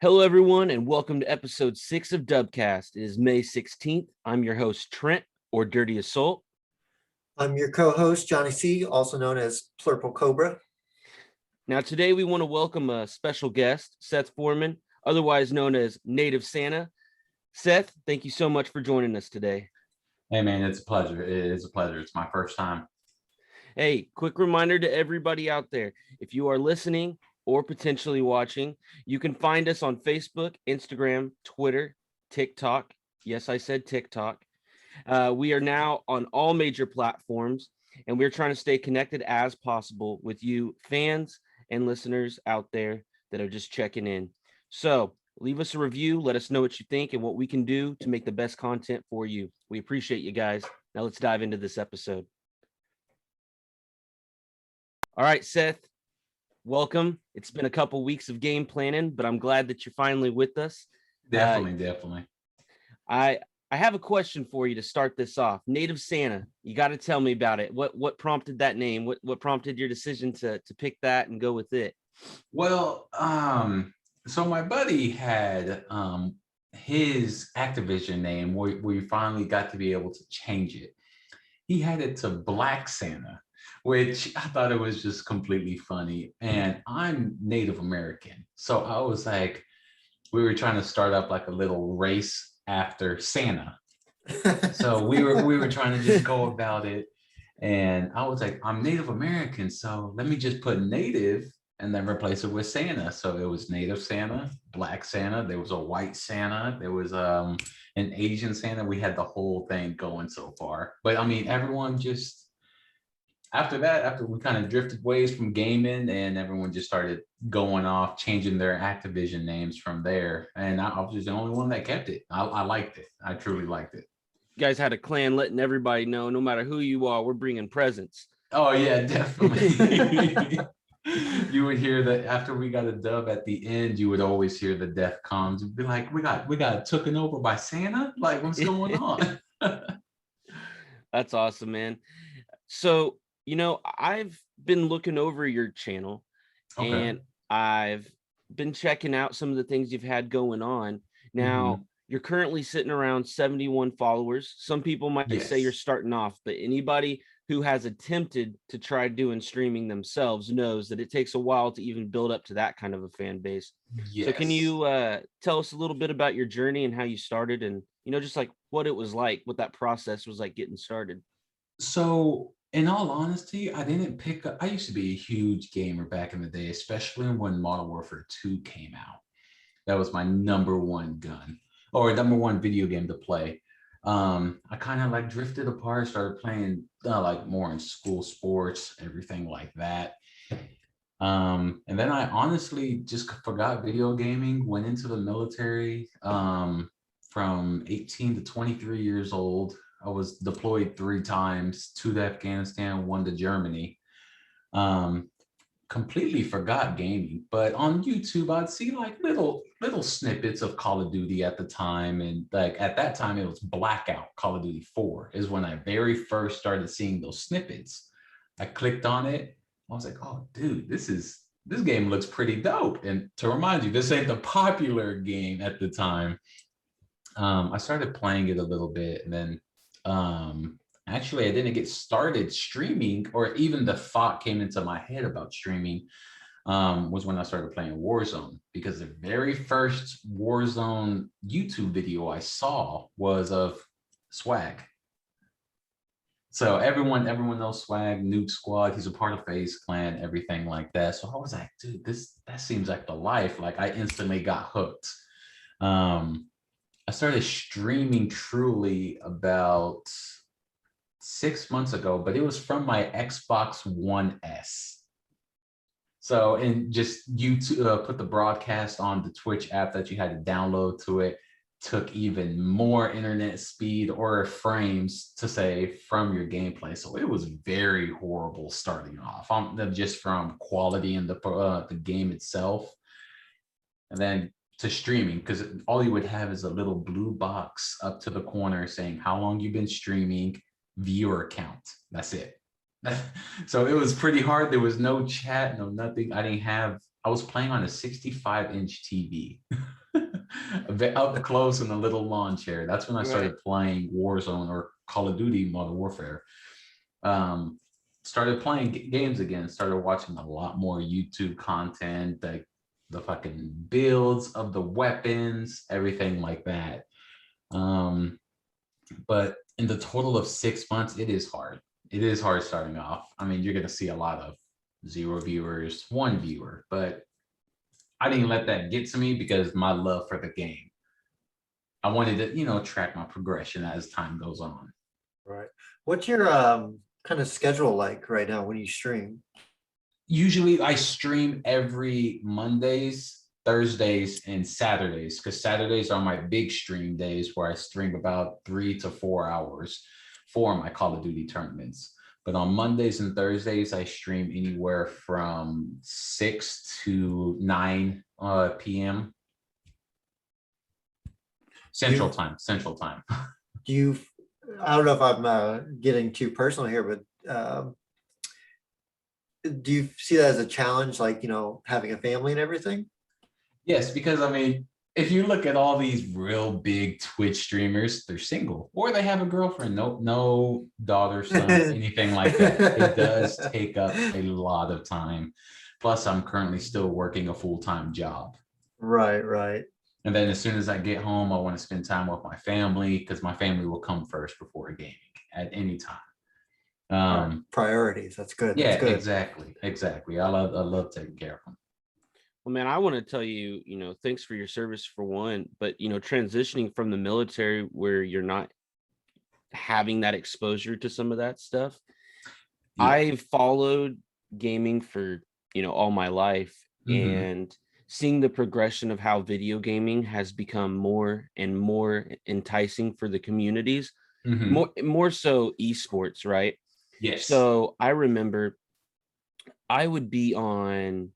Hello, everyone, and welcome to episode 6 of Dubkast. It is May 16th. I'm your host, Trent, or Dirty Assault. I'm your co-host, Johnny C., also known as Plurple Cobra. Now, today we want to welcome a special guest, Seth Forman, otherwise known as Native Santa. Seth, thank you so much for joining us today. Hey, man, it's a pleasure. It is a pleasure. It's my first time. Hey, quick reminder to everybody out there. If you are listening or potentially watching, you can find us on Facebook, Instagram, Twitter, TikTok. Yes, I said TikTok. We are now on all major platforms, and we're trying to stay connected as possible with you fans and listeners out there that are just checking in. So leave us a review. Let us know what you think and what we can do to make the best content for you. We appreciate you guys. Now let's dive into this episode. All right, Seth, welcome. It's been a couple weeks of game planning, but I'm glad that you're finally with us. Definitely. I have a question for you to start this off. Native Santa, you got to tell me about it. What prompted that name? What prompted your decision to pick that and go with it? Well, so my buddy had his Activision name where we finally got to be able to change it. He had it to Black Santa, which I thought it was just completely funny. And I'm Native American. So I was like, we were trying to start up like a little race after Santa. So we were trying to just go about it. And I was like, I'm Native American, so let me just put Native and then replace it with Santa. So it was Native Santa, Black Santa, there was a white Santa, there was an Asian Santa. We had the whole thing going so far. But I mean, everyone just after we kind of drifted ways from gaming, and everyone just started going off, changing their Activision names from there. And I was just the only one that kept it. I liked it. I truly liked it. You guys had a clan letting everybody know, no matter who you are, we're bringing presents. Oh, yeah, definitely. You would hear that after we got a dub at the end, you would always hear the death comms. You'd be like, we got taken over by Santa? Like, what's going on? That's awesome, man. So, I've been looking over your channel, and I've been checking out some of the things you've had going on. Now, you're currently sitting around 71 followers. Some people might say you're starting off, but anybody who has attempted to try doing streaming themselves knows that it takes a while to even build up to that kind of a fan base. Yes. So can you tell us a little bit about your journey and how you started, and, just like what it was like, what that process was like getting started? So in all honesty, I didn't pick up. I used to be a huge gamer back in the day, especially when Modern Warfare 2 came out. That was my number one gun, or number one video game to play. I kind of like drifted apart, started playing like more in school sports, everything like that. And then I honestly just forgot video gaming, went into the military from 18 to 23 years old. I was deployed 3 times, 2 to Afghanistan, 1 to Germany. Completely forgot gaming, but on YouTube I'd see like little snippets of Call of Duty at the time, and like at that time it was Blackout. Call of Duty 4 is when I very first started seeing those snippets. I clicked on it. I was like, oh dude, this game looks pretty dope. And to remind you, this ain't the popular game at the time. I started playing it a little bit, and then actually, I didn't get started streaming, or even the thought came into my head about streaming, was when I started playing Warzone, because the very first Warzone YouTube video I saw was of Swag. So everyone knows Swag, Nuke Squad. He's a part of FaZe Clan, everything like that. So I was like, dude, that seems like the life. Like, I instantly got hooked. I started streaming truly about 6 months ago, but it was from my Xbox One S. So, and just YouTube put the broadcast on the Twitch app that you had to download to it, took even more internet speed or frames to say from your gameplay. So it was very horrible starting off, just from quality in the game itself. And then to streaming, because all you would have is a little blue box up to the corner saying how long you've been streaming, viewer count. That's it. So it was pretty hard. There was no chat, no nothing. I didn't have I was playing on a 65-inch TV, a bit up close in a little lawn chair. That's when I started playing Warzone or Call of Duty Modern Warfare. Started playing games again, started watching a lot more YouTube content, like the fucking builds of the weapons, everything like that. But in the total of 6 months, it is hard. It is hard starting off. I mean, you're going to see a lot of 0 viewers, 1 viewer, but I didn't let that get to me because my love for the game. I wanted to, track my progression as time goes on. Right. What's your kind of schedule like right now when you stream? Usually I stream every Mondays, Thursdays, and Saturdays, because Saturdays are my big stream days where I stream about 3 to 4 hours for my Call of Duty tournaments. But on Mondays and Thursdays, I stream anywhere from 6 to 9 p.m. Central time. Do you, I don't know if I'm getting too personal here, but do you see that as a challenge, like, having a family and everything? Yes, because I mean, if you look at all these real big Twitch streamers, they're single or they have a girlfriend, no daughter, son, anything like that. It does take up a lot of time. Plus, I'm currently still working a full-time job. Right. And then as soon as I get home, I want to spend time with my family because my family will come first before gaming at any time. Priorities. That's good. Yeah, That's good. exactly. I love taking care of them. Well, man, I want to tell you, thanks for your service for one, but, transitioning from the military where you're not having that exposure to some of that stuff. Yeah. I've followed gaming for, all my life, and seeing the progression of how video gaming has become more and more enticing for the communities, more so esports, right? Yes. So I remember I would be on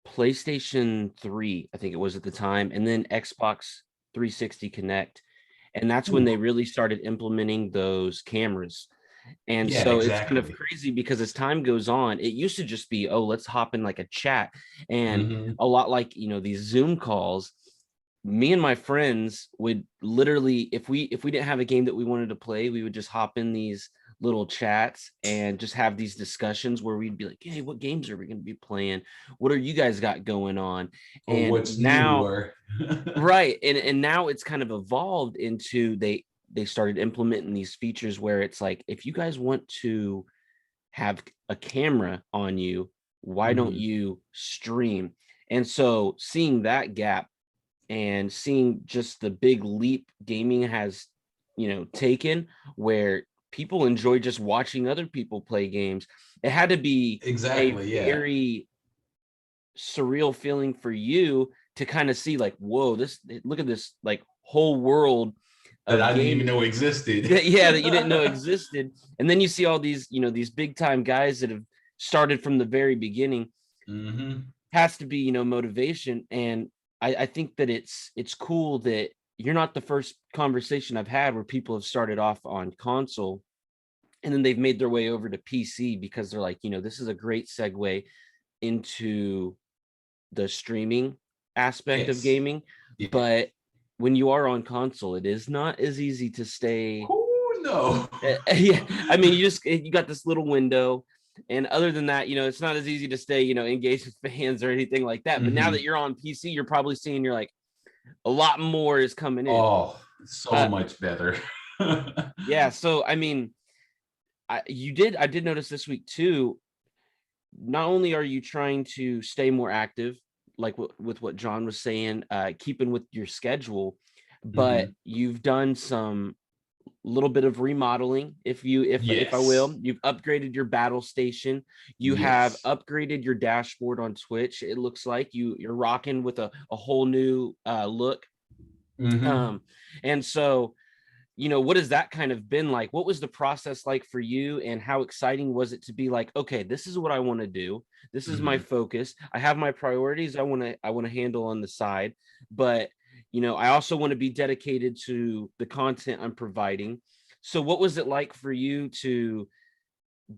PlayStation 3, I think it was at the time, and then Xbox 360 Connect. And that's when they really started implementing those cameras. And so it's kind of crazy because as time goes on, it used to just be, oh, let's hop in like a chat. And a lot like, these Zoom calls, me and my friends would literally, if we didn't have a game that we wanted to play, we would just hop in these little chats and just have these discussions where we'd be like, hey, what games are we going to be playing? What are you guys got going on? And what's now right. And now it's kind of evolved into they started implementing these features where it's like, if you guys want to have a camera on you, why don't you stream? And so seeing that gap and seeing just the big leap gaming has, taken, where people enjoy just watching other people play games. It had to be very surreal feeling for you to kind of see like, whoa, look at this like whole world that I didn't even know existed. that you didn't know existed. And then you see all these, these big time guys that have started from the very beginning. Has to be, motivation. And I think that it's cool that you're not the first conversation I've had where people have started off on console and then they've made their way over to PC because they're like, this is a great segue into the streaming aspect of gaming. But when you are on console, it is not as easy to stay. Oh, no. Yeah, I mean, you got this little window. And other than that, it's not as easy to stay, engaged with fans or anything like that. But now that you're on PC, you're probably seeing you're like a lot more is coming in. Oh, so much better. Yeah. So, I mean, I did notice this week too, not only are you trying to stay more active, like with what John was saying, keeping with your schedule, but you've done some little bit of remodeling, if I will. You've upgraded your battle station. You have upgraded your dashboard on Twitch. It looks like you're rocking with a whole new look. And so, what has that kind of been like? What was the process like for you, and how exciting was it to be like, okay, this is what I want to do. This is my focus. I have my priorities I want to handle on the side, but I also want to be dedicated to the content I'm providing. So what was it like for you to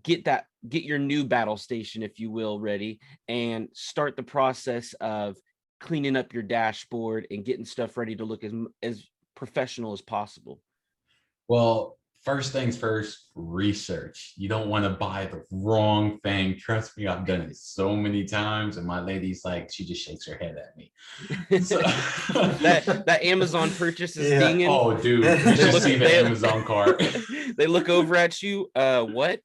get your new battle station, if you will, ready, and start the process of cleaning up your dashboard and getting stuff ready to look as professional as possible? Well, first things first, research. You don't want to buy the wrong thing. Trust me, I've done it so many times, and my lady's like, she just shakes her head at me. So, that Amazon purchase is dinging. Oh, dude, you should see the Amazon cart. They look over at you. What?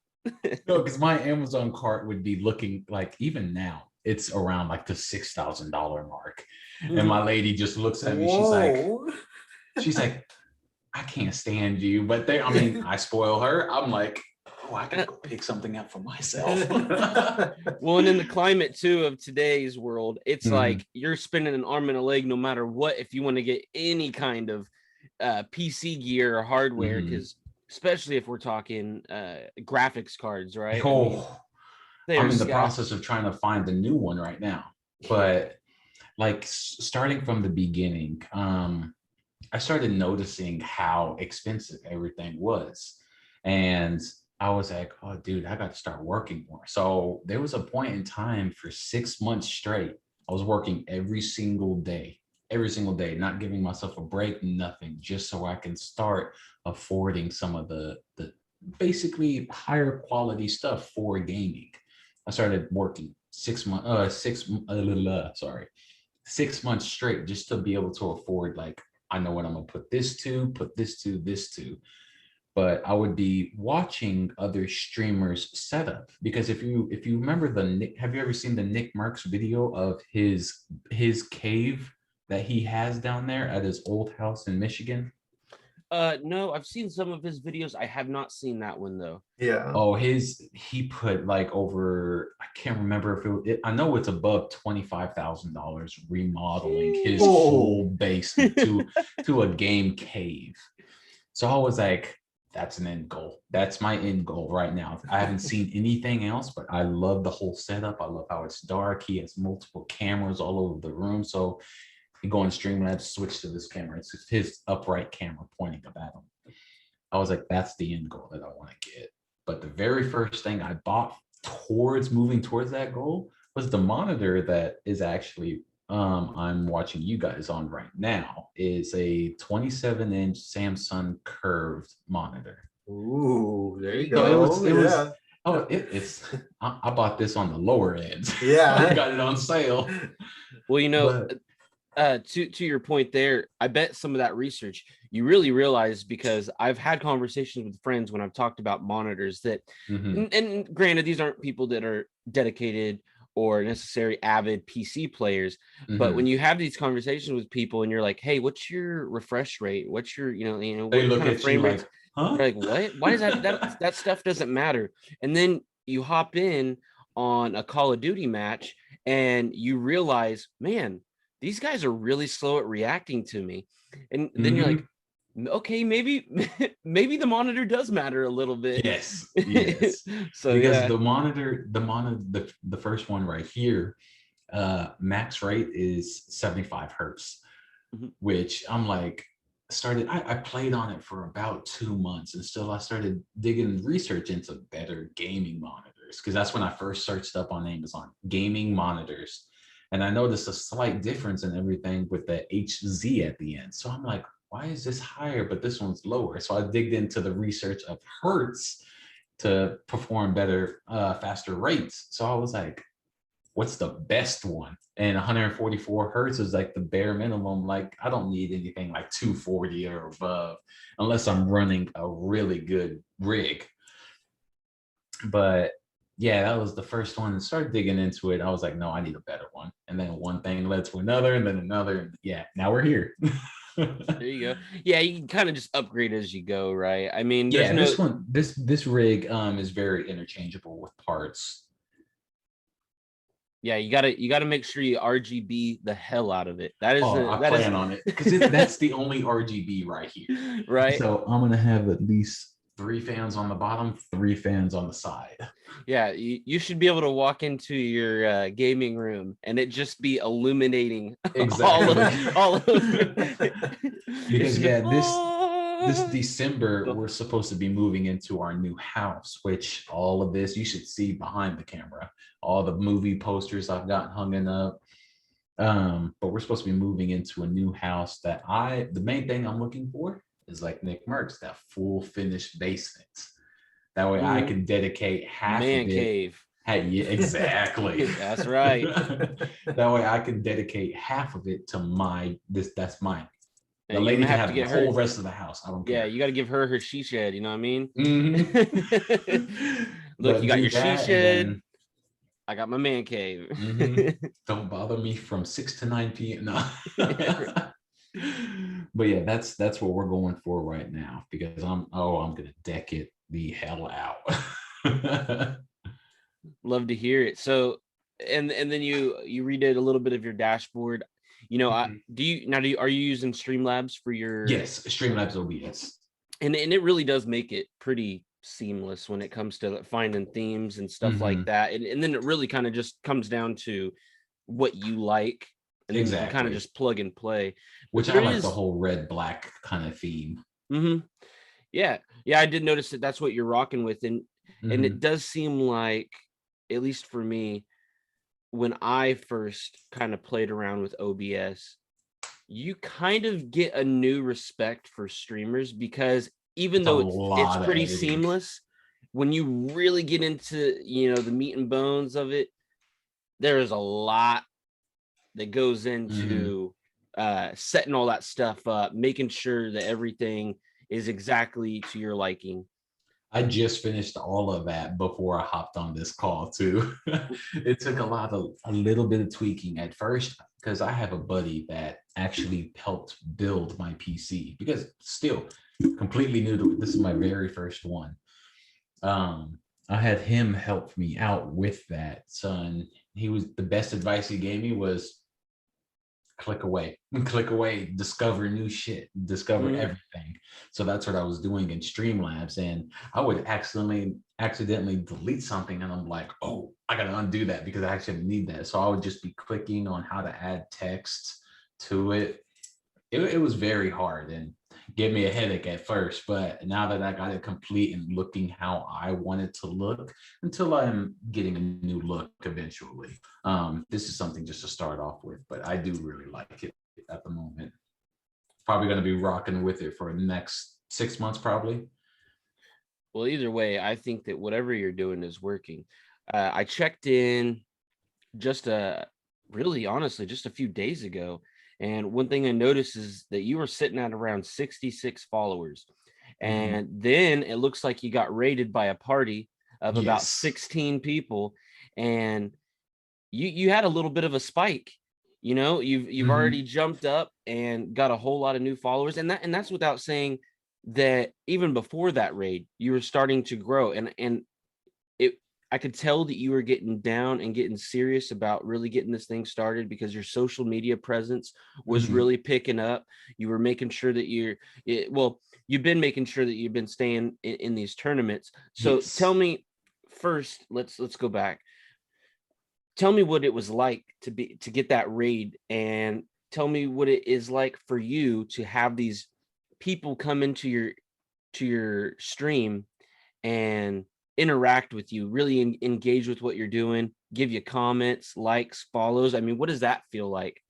No, because my Amazon cart would be looking like, even now, it's around like the $6,000 mark. And my lady just looks at me. She's like, I can't stand you. But I spoil her. I'm like, oh, I can go pick something up for myself. Well, and in the climate too of today's world, it's like you're spending an arm and a leg no matter what if you want to get any kind of PC gear or hardware, because especially if we're talking graphics cards, right? I'm in the process of trying to find the new one right now. But like starting from the beginning, I started noticing how expensive everything was. And I was like, oh, dude, I got to start working more. So there was a point in time for 6 months straight. I was working every single day, not giving myself a break, nothing, just so I can start affording some of the basically higher quality stuff for gaming. I started working 6 months, 6 months straight just to be able to afford, like, I know what I'm gonna put this to. But I would be watching other streamers setup, because if you remember have you ever seen the Nick Marks video of his cave that he has down there at his old house in Michigan? No, I've seen some of his videos. I have not seen that one though. Yeah. Oh, he put like over, I can't remember if I know it's above $25,000 remodeling his whole basement to a game cave. So I was like, that's an end goal. That's my end goal right now. I haven't seen anything else, but I love the whole setup. I love how it's dark. He has multiple cameras all over the room. So you go on stream and I have to switch to this camera. It's his upright camera pointing up at him. I was like, that's the end goal that I want to get. But the very first thing I bought moving towards that goal was the monitor that is actually I'm watching you guys on right now. Is a 27-inch Samsung curved monitor. Ooh, there you go. So it's I bought this on the lower end. Yeah. I got it on sale. Well, to your point there, I bet some of that research you really realize, because I've had conversations with friends when I've talked about monitors that, and granted, these aren't people that are dedicated or necessary avid PC players, but when you have these conversations with people and you're like, hey, what's your refresh rate? What's your, what kind of frame rate? Huh? They're like, what? Why does that stuff doesn't matter? And then you hop in on a Call of Duty match and you realize, man, these guys are really slow at reacting to me. And then you're like, okay, maybe the monitor does matter a little bit. Yes. So because the first one right here, max rate is 75 hertz, which I'm like, I played on it for about 2 months, and still I started digging research into better gaming monitors, because that's when I first searched up on Amazon, gaming monitors. And I noticed a slight difference in everything with the HZ at the end. So I'm like, why is this higher, but this one's lower? So I digged into the research of hertz to perform better, faster rates. So I was like, what's the best one? And 144 hertz is like the bare minimum. Like, I don't need anything like 240 or above unless I'm running a really good rig. But yeah, that was the first one. And started digging into it. I was like, no, I need a better one. And then one thing led to another, and then another. And yeah, now we're here. There you go. Yeah, you can kind of just upgrade as you go, right? I mean, this rig is very interchangeable with parts. Yeah, you gotta make sure you RGB the hell out of it. I plan on it, because that's the only RGB right here. Right. So I'm gonna have at least 3 fans on the bottom, 3 fans on the side. Yeah, you should be able to walk into your gaming room and it just be illuminating exactly all of because this December, we're supposed to be moving into our new house, which all of this, you should see behind the camera, all the movie posters I've got hung up. But we're supposed to be moving into a new house that the main thing I'm looking for is like Nick Merckx, that full finished basement. That way I can dedicate half Man of it. cave. Hey, yeah, exactly. That's right. That way I can dedicate half of it to that's mine. The And you're lady gonna can have to have the get her. whole rest of the house. I don't Yeah, care. you got to give her she shed. You know what I mean? Mhm. Look, But you got do your she that, shed. and I got my man cave. then don't bother me from 6 to 9 p.m. No. But yeah, that's what we're going for right now, because I'm gonna deck it the hell out. Love to hear it. So, and then you redid a little bit of your dashboard. You know, are you using Streamlabs for your? Yes, Streamlabs OBS. And it really does make it pretty seamless when it comes to finding themes and stuff like that. And then it really kind of just comes down to what you like, and then you can kind of just plug and play. Which I like the whole red black kind of theme. Yeah, I did notice that's what you're rocking with, and it does seem like, at least for me, when I first kind of played around with OBS, you kind of get a new respect for streamers, because even though it's pretty seamless, when you really get into, the meat and bones of it, there is a lot that goes into setting all that stuff up, making sure that everything is exactly to your liking. I just finished all of that before I hopped on this call too. It took a little bit of tweaking at first, because I have a buddy that actually helped build my PC, because still completely new to it. This is my very first one. I had him help me out with that. So the best advice he gave me was click away, discover new shit, discover everything. So that's what I was doing in Streamlabs, and I would accidentally delete something, and I'm like, oh, I gotta undo that because I actually need that. So I would just be clicking on how to add text to it. It was very hard and gave me a headache at first, but now that I got it complete and looking how I want it to look, until I'm getting a new look eventually. This is something just to start off with, but I do really like it at the moment. Probably going to be rocking with it for the next 6 months, probably. Well, either way, I think that whatever you're doing is working. I checked in really honestly, just a few days ago. And one thing I noticed is that you were sitting at around 66 followers. And then it looks like you got raided by a party of about 16 people. And you had a little bit of a spike. You've already jumped up and got a whole lot of new followers. And that's without saying that even before that raid, you were starting to grow. And I could tell that you were getting down and getting serious about really getting this thing started, because your social media presence was really picking up. You were making sure that you've been making sure that you've been staying in these tournaments. So tell me first, let's go back. Tell me what it was like to get that raid, and tell me what it is like for you to have these people come into your stream and interact with you, really engage with what you're doing, give you comments, likes, follows. I mean, what does that feel like?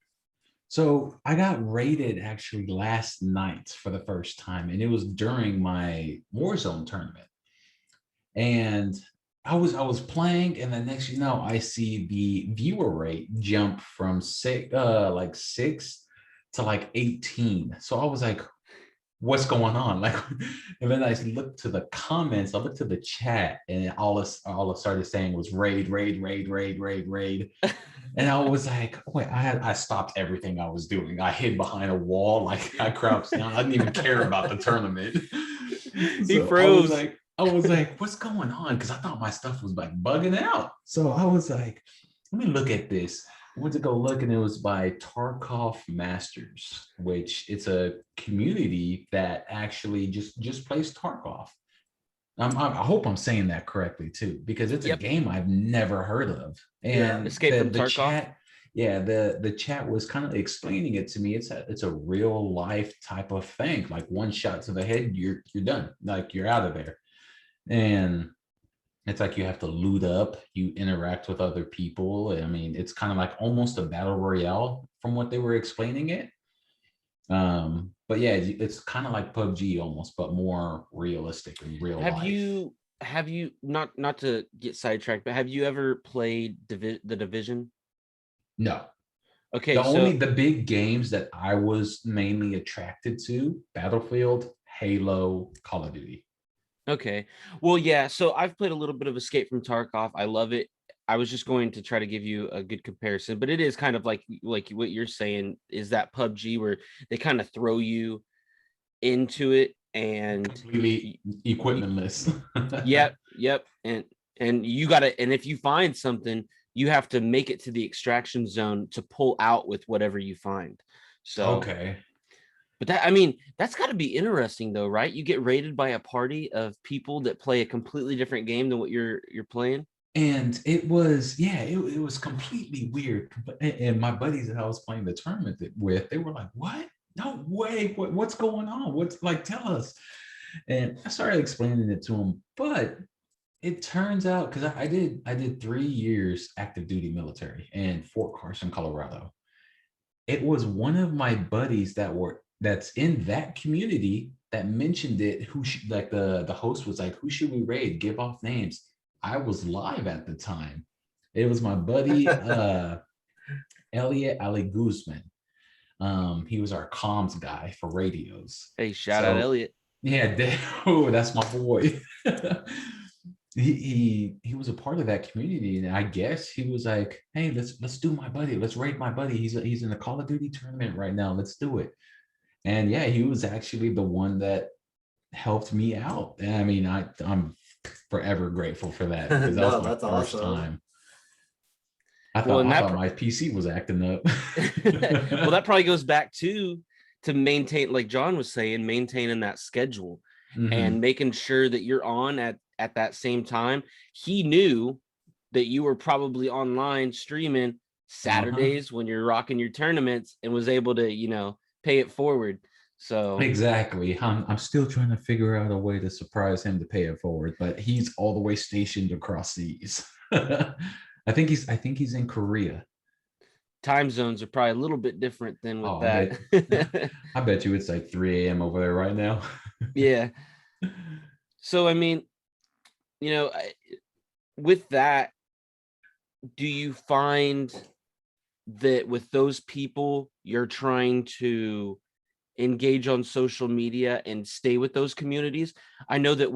So I got raided actually last night for the first time, and it was during my Warzone tournament. And I was playing, and the next I see the viewer rate jump from 6 to like 18. So I was like, what's going on? Like, and then I looked to the comments, I looked to the chat, and all I started saying was raid. And I was like, wait, I stopped everything I was doing. I hid behind a wall, like I crouched down. I didn't even care about the tournament. He froze. I was like, what's going on? Because I thought my stuff was like bugging out. So I was like, let me look at this. I went to go look, and it was by Tarkov Masters, which it's a community that actually just plays Tarkov. I hope I'm saying that correctly too, because it's a game I've never heard of. And Escape from the Tarkov. chat, yeah, the chat was kind of explaining it to me. It's a real life type of thing. Like one shot to the head, you're done. Like you're out of there. And it's like you have to loot up, you interact with other people. I mean, it's kind of like almost a battle royale from what they were explaining it. But yeah, it's kind of like PUBG almost, but more realistic in real Have life. you not to get sidetracked, but have you ever played the Division? No. Okay, The big games that I was mainly attracted to, Battlefield, Halo, Call of Duty. okay. Well, yeah, so I've played a little bit of Escape from Tarkov. I love it. I was just going to try to give you a good comparison, but it is kind of like what you're saying is that PUBG where they kind of throw you into it and Completely equipmentless. yep, and you got to, and if you find something, you have to make it to the extraction zone to pull out with whatever you find. So Okay. but that, I mean, that's got to be interesting though, right? You get raided by a party of people that play a completely different game than what you're playing. And it was, yeah, it was completely weird. And my buddies that I was playing the tournament with, they were like, what? No way. What's going on? What's like, tell us. And I started explaining it to them. But it turns out, because I did 3 years active duty military in Fort Carson, Colorado. It was one of my buddies that's in that community that mentioned it. Like the host was like, who should we raid? Give off names. I was live at the time. It was my buddy Elliot Ali Guzman. He was our comms guy for radios. Hey, shout out So Elliot. yeah, oh, that's my boy. He was a part of that community, and I guess he was like, hey, let's do my buddy, let's raid my buddy. He's in the Call of Duty tournament right now, let's do it. And yeah, he was actually the one that helped me out. And I mean, I'm forever grateful for that, because that No, was my that's first awesome. time. I Well, thought and I that thought my PC was acting up. well, that probably goes back to maintain, like John was saying, maintaining that schedule and Mhm. making sure that you're on at that same time. He knew that you were probably online streaming Uh-huh. Saturdays when you're rocking your tournaments and was able to, pay it forward. So Exactly. I'm still trying to figure out a way to surprise him to pay it forward, but he's all the way stationed across seas. I think he's in Korea. time zones are probably a little bit different than with Oh, that. I bet you it's like 3 a.m. over there right now. Yeah. So, I mean, with that, do you find that with those people, you're trying to engage on social media and stay with those communities? I know that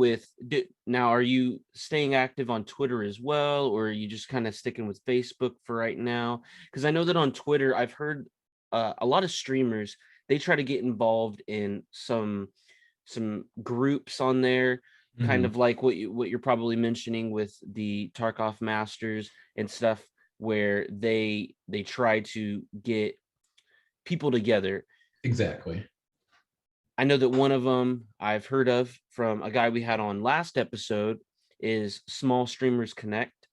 now, are you staying active on Twitter as well, or are you just kind of sticking with Facebook for right now? Because I know that on Twitter, I've heard a lot of streamers, they try to get involved in some groups on there, kind Mhm. of like what you're probably mentioning with the Tarkov Masters and stuff, where they try to get people together. Exactly. I know that one of them I've heard of from a guy we had on last episode is Small Streamers Connect.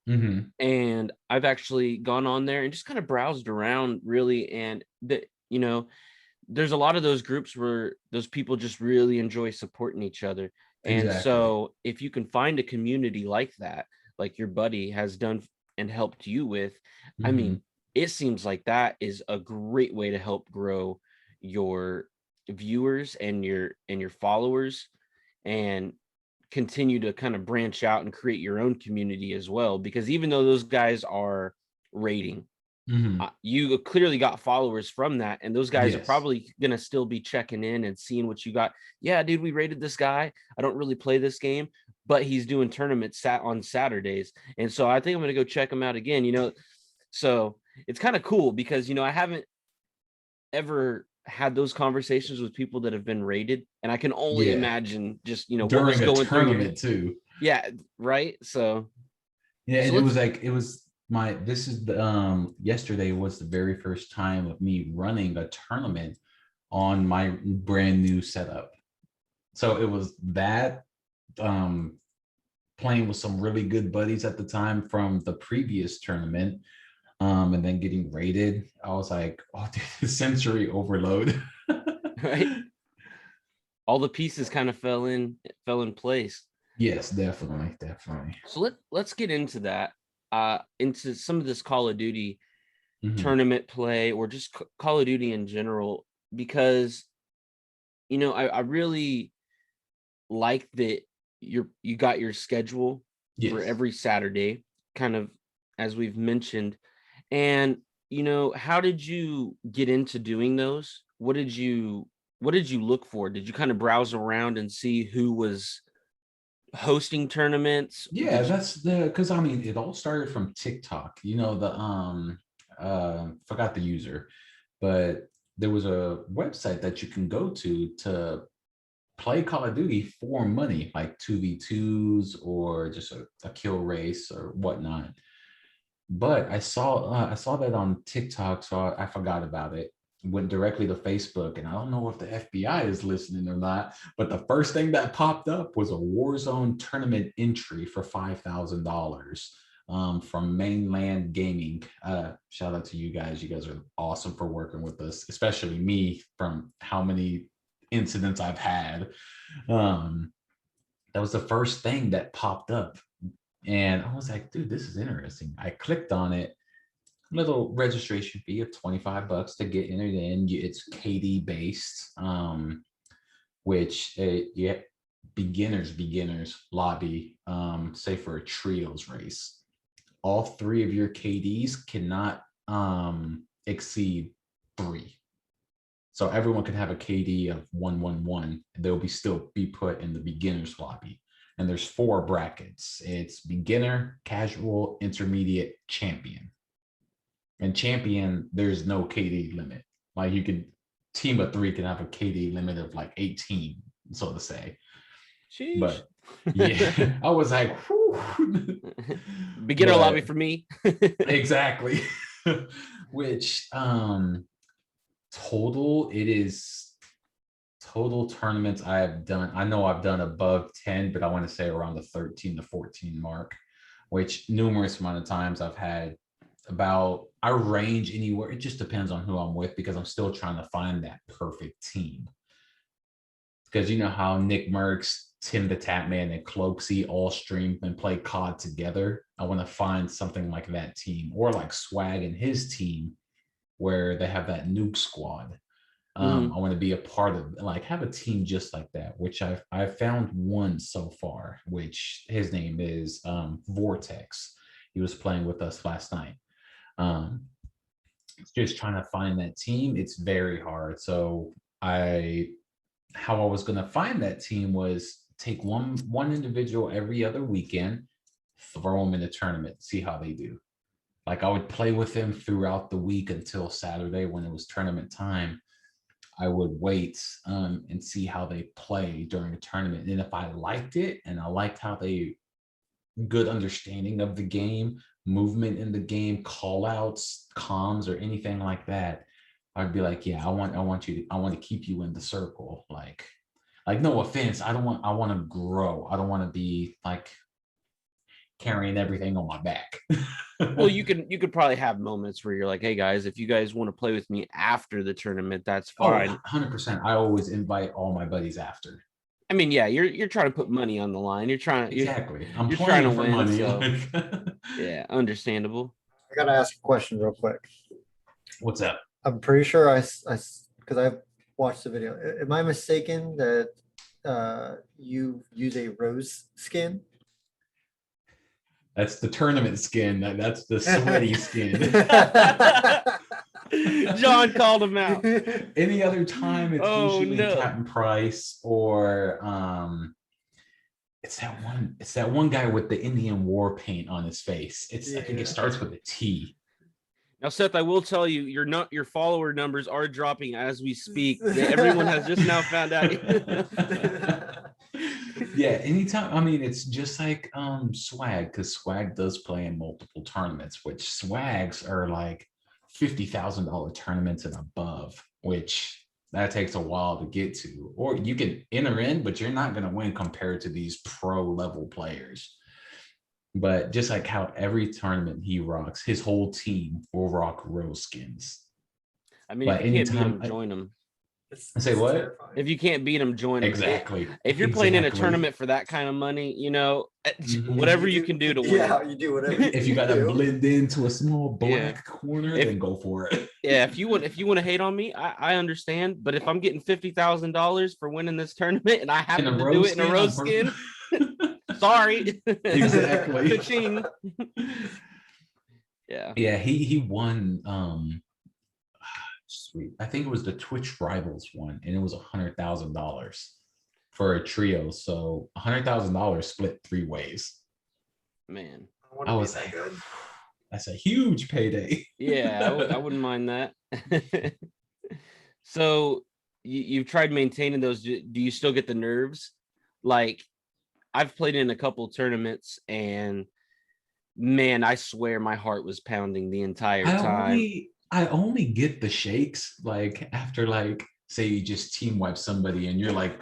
Mhm. And I've actually gone on there and just kind of browsed around really. And there's a lot of those groups where those people just really enjoy supporting each other. And Exactly. so if you can find a community like that, like your buddy has done and helped you with, I Mhm. mean, it seems like that is a great way to help grow your viewers and your followers, and continue to kind of branch out and create your own community as well. Because even though those guys are rating, Mhm. you clearly got followers from that, and those guys are Yes. probably gonna still be checking in and seeing what you got. Yeah, dude, we rated this guy. I don't really play this game, but he's doing tournaments on Saturdays, and so I think I'm gonna go check him out again. So it's kind of cool because I haven't ever had those conversations with people that have been rated, and I can only Yeah. imagine just what was During a going through your head. tournament too. Yeah, right. So Yeah, so and it let's was like it was my this is the yesterday was the very first time of me running a tournament on my brand new setup. So it was that playing with some really good buddies at the time from the previous tournament. and then getting raided, I was like, oh, dude, sensory overload. Right. All the pieces kind of fell in place. Yes, definitely. So let's get into that, into some of this Call of Duty Mhm. tournament play, or just Call of Duty in general, because I really like that you got your schedule for Yes. every Saturday, kind of as we've mentioned. And how did you get into doing those? What did you look for? Did you kind of browse around and see who was hosting tournaments? Yeah, that's because I mean, it all started from TikTok. Forgot the user, but there was a website that you can go to play Call of Duty for money, like 2v2s or just a kill race or whatnot. But I saw that on TikTok, so I forgot about it. Went directly to Facebook, and I don't know if the FBI is listening or not. But the first thing that popped up was a Warzone tournament entry for $5,000 from Mainland Gaming. Shout out to you guys. You guys are awesome for working with us, especially me from how many incidents I've had. Um, that was the first thing that popped up. And I was like, dude, this is interesting. I clicked on it. Little registration fee of $25 to get entered in. It's KD based, which yeah, beginners lobby, say for a trios race. All three of your KDs cannot exceed 3. So everyone can have a KD of 111, and they'll still be put in the beginners lobby. And there's 4 brackets. It's beginner, casual, intermediate, champion. And champion, there's no KD limit. Like you could team of 3 can have a KD limit of like 18, so to say. Sheesh. But yeah, I was like, beginner lobby for me. Exactly. Which total tournaments I have done. I know I've done above 10, but I want to say around the 13 to 14 mark, which numerous amount of times I've had I range anywhere. It just depends on who I'm with, because I'm still trying to find that perfect team. Because you know how Nick Merckx, Tim the Tapman, and Cloaksy all stream and play COD together. I want to find something like that team, or like Swag and his team, where they have that nuke squad. I want to be a part of, like, have a team just like that, which I've found one so far, which his name is Vortex. He was playing with us last night. Just trying to find that team. It's very hard. So how I was going to find that team was take one individual every other weekend, throw them in a tournament, see how they do. Like I would play with them throughout the week until Saturday when it was tournament time. I would wait and see how they play during the tournament. And if I liked it and I liked how they good understanding of the game, movement in the game, call outs, comms, or anything like that, I'd be like, yeah, I want to keep you in the circle. Like no offense, I want to grow. I don't want to be like carrying everything on my back. Well, you could probably have moments where you're like, hey guys, if you guys want to play with me after the tournament, that's fine. 100%. I always invite all my buddies after. I mean, yeah, you're trying to put money on the line. You're trying exactly. I'm you're playing trying to for win, money. So yeah, understandable. I gotta ask a question real quick. What's up? I'm pretty sure because I've watched the video. Am I mistaken that you use a rose skin? That's the tournament skin. That's the sweaty skin. John called him out. Any other time, it's usually Captain Price, or it's that one guy with the Indian war paint on his face. I think it starts with a T. Now, Seth, I will tell you, your follower numbers are dropping as we speak. Everyone has just now found out. Yeah, anytime. I mean, it's just like Swag, because Swag does play in multiple tournaments, which Swags are like $50,000 tournaments and above, which that takes a while to get to. Or you can enter in, but you're not going to win compared to these pro level players. But just like how every tournament he rocks, his whole team will rock rose skins. I mean, if But you can't beat anytime them, join them. I say what? Terrifying. If you can't beat them, join them. Exactly. If you're playing in a Exactly. tournament for that kind of money, Mhm. whatever you can do to win. Yeah, you do whatever If you gotta do. blend into a small black Yeah. corner, If- then go for it. Yeah, if you want to hate on me, I understand. But if I'm getting $50,000 for winning this tournament and I happen to do it in a rose skin, sorry. Exactly. Ka-ching. Yeah. Yeah, he won sweet. I think it was the Twitch Rivals one, and it was $100,000 for a trio. So $100,000 split 3 ways. Man. I was like, that's a huge payday. Yeah, I wouldn't mind that. So you've tried maintaining those. Do you still get the nerves? Like, I've played in a couple tournaments, and man, I swear my heart was pounding the entire time. I only get the shakes like after, like, say you just team wipe somebody and you're like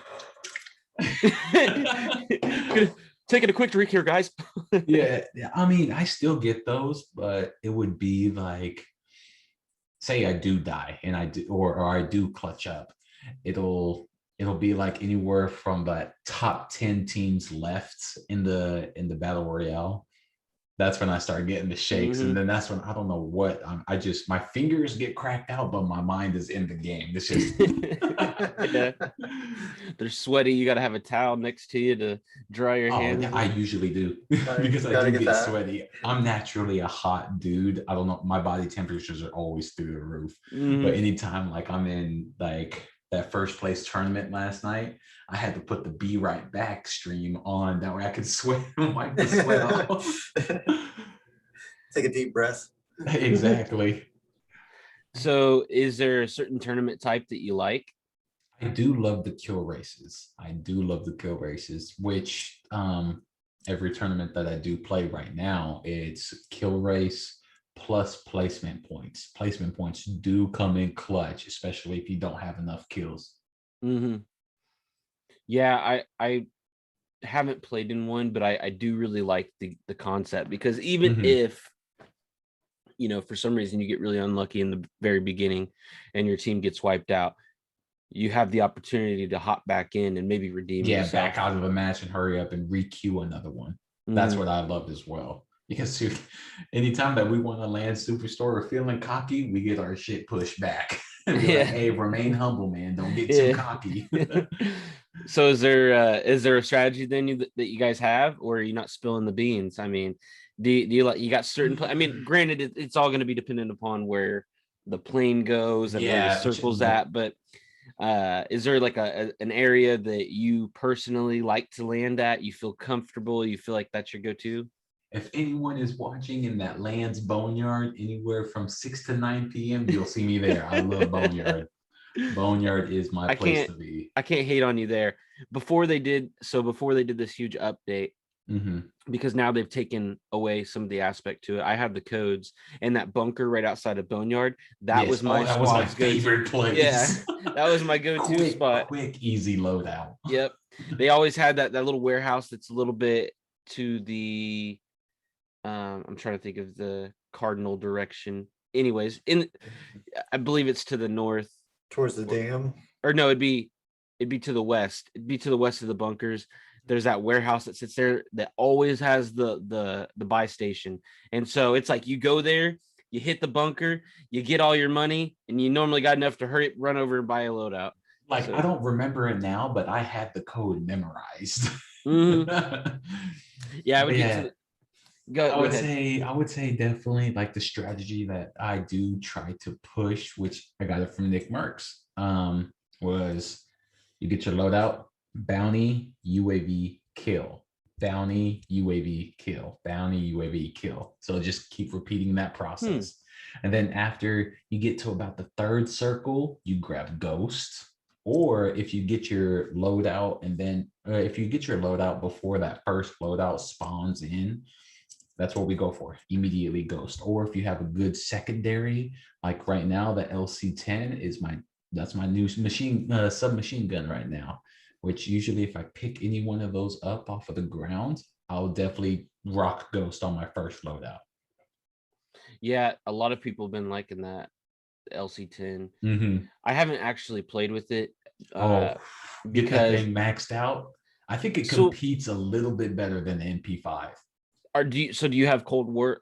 Taking a quick drink here, guys. yeah, I mean, I still get those, but it would be like, say I do die and I do, or I do clutch up, it'll be like anywhere from the top 10 teams left in the battle royale. That's when I start getting the shakes, and then that's when I don't know what I just, my fingers get cracked out, but my mind is in the game. It's just Yeah. They're sweaty. You got to have a towel next to you to dry your hands. I usually do because I do get sweaty. I'm naturally a hot dude. I don't know, my body temperatures are always through the roof. But anytime like I'm in like that first place tournament last night, I had to put the Be Right Back stream on, that way I could sweat and wipe the sweat off. Take a deep breath. Exactly. So is there a certain tournament type that you like? I do love the kill races. Which every tournament that I do play right now, it's kill race plus placement points. Placement points do come in clutch, especially if you don't have enough kills. Yeah, I haven't played in one, but I do really like the concept, because even if, you know, for some reason you get really unlucky in the very beginning and your team gets wiped out, you have the opportunity to hop back in and maybe redeem yourself. Back out of a match and hurry up and re-queue another one. That's what I loved as well. Because anytime that we want to land Superstore or feeling cocky, we get our shit pushed back. Like, hey, remain humble, man. Don't get too cocky. So is there a strategy then that you guys have, or are you not spilling the beans? I mean, do you like, you got certain, I mean, granted, it's all going to be dependent upon where the plane goes and where the circle's at, but is there like an area that you personally like to land at? You feel comfortable? You feel like that's your go-to? If anyone is watching and that lands Boneyard anywhere from 6 to 9 p.m., you'll see me there. I love Boneyard. Boneyard is my place to be. I can't hate on you there. Before they did this huge update, because now they've taken away some of the aspect to it, I have the codes, and that bunker right outside of Boneyard, that was my favorite place. Yeah, that was my go-to spot. Quick, easy loadout. Yep. They always had that little warehouse that's a little bit to the I'm trying to think of the cardinal direction. Anyways, I believe it's to the north. Towards the dam? Or no, it'd be to the west. It'd be to the west of the bunkers. There's that warehouse that sits there that always has the buy station. And so it's like you go there, you hit the bunker, you get all your money, and you normally got enough to hurry, run over and buy a loadout. Like, so, I don't remember it now, but I had the code memorized. Yeah, I would get to I would say definitely like the strategy that I do try to push, which I got it from Nick Merckx, was you get your loadout, bounty, UAV, kill, bounty, UAV, kill, bounty, UAV, kill. So just keep repeating that process. And then after you get to about the 3rd circle, you grab ghost. Or if you get your loadout and then if you get your loadout before that first loadout spawns in, that's what we go for, immediately ghost. Or if you have a good secondary, like right now, the LC10 is that's my new submachine gun right now, which usually if I pick any one of those up off of the ground, I'll definitely rock Ghost on my first loadout. Yeah, a lot of people have been liking that LC10. Mm-hmm. I haven't actually played with it Oh, get that because thing maxed out. I think it so competes a little bit better than the MP5. do you have Cold War?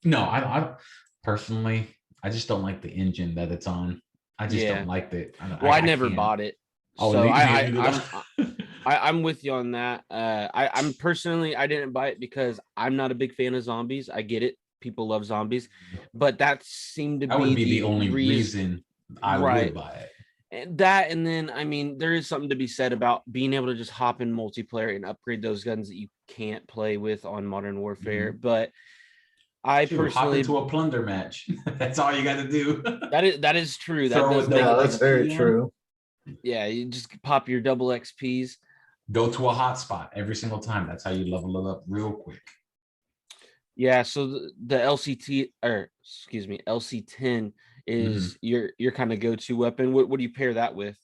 No, I don't personally. I just don't like the engine that it's on. I just Yeah. don't like the. Well, I I never can't. bought it. Oh, So neither did I. I'm with you on that. I'm personally I didn't buy it because I'm not a big fan of zombies. I get it. People love zombies, but that seemed to That would be be the the only reason. reason I Right. would buy it. And that, and then I mean, there is something to be said about being able to just hop in multiplayer and upgrade those guns that you can't play with on Modern Warfare. But I Shoot, hop personally, into a plunder match. That's all you got to do. that is true. That Throw does a make No, double it. that's very XP on. true. Yeah, you just pop your double XPs. Go to a hotspot every single time. That's how you level it up real quick. Yeah, so the LCT or excuse me, LC10 is your kind of go-to weapon. What do you pair that with?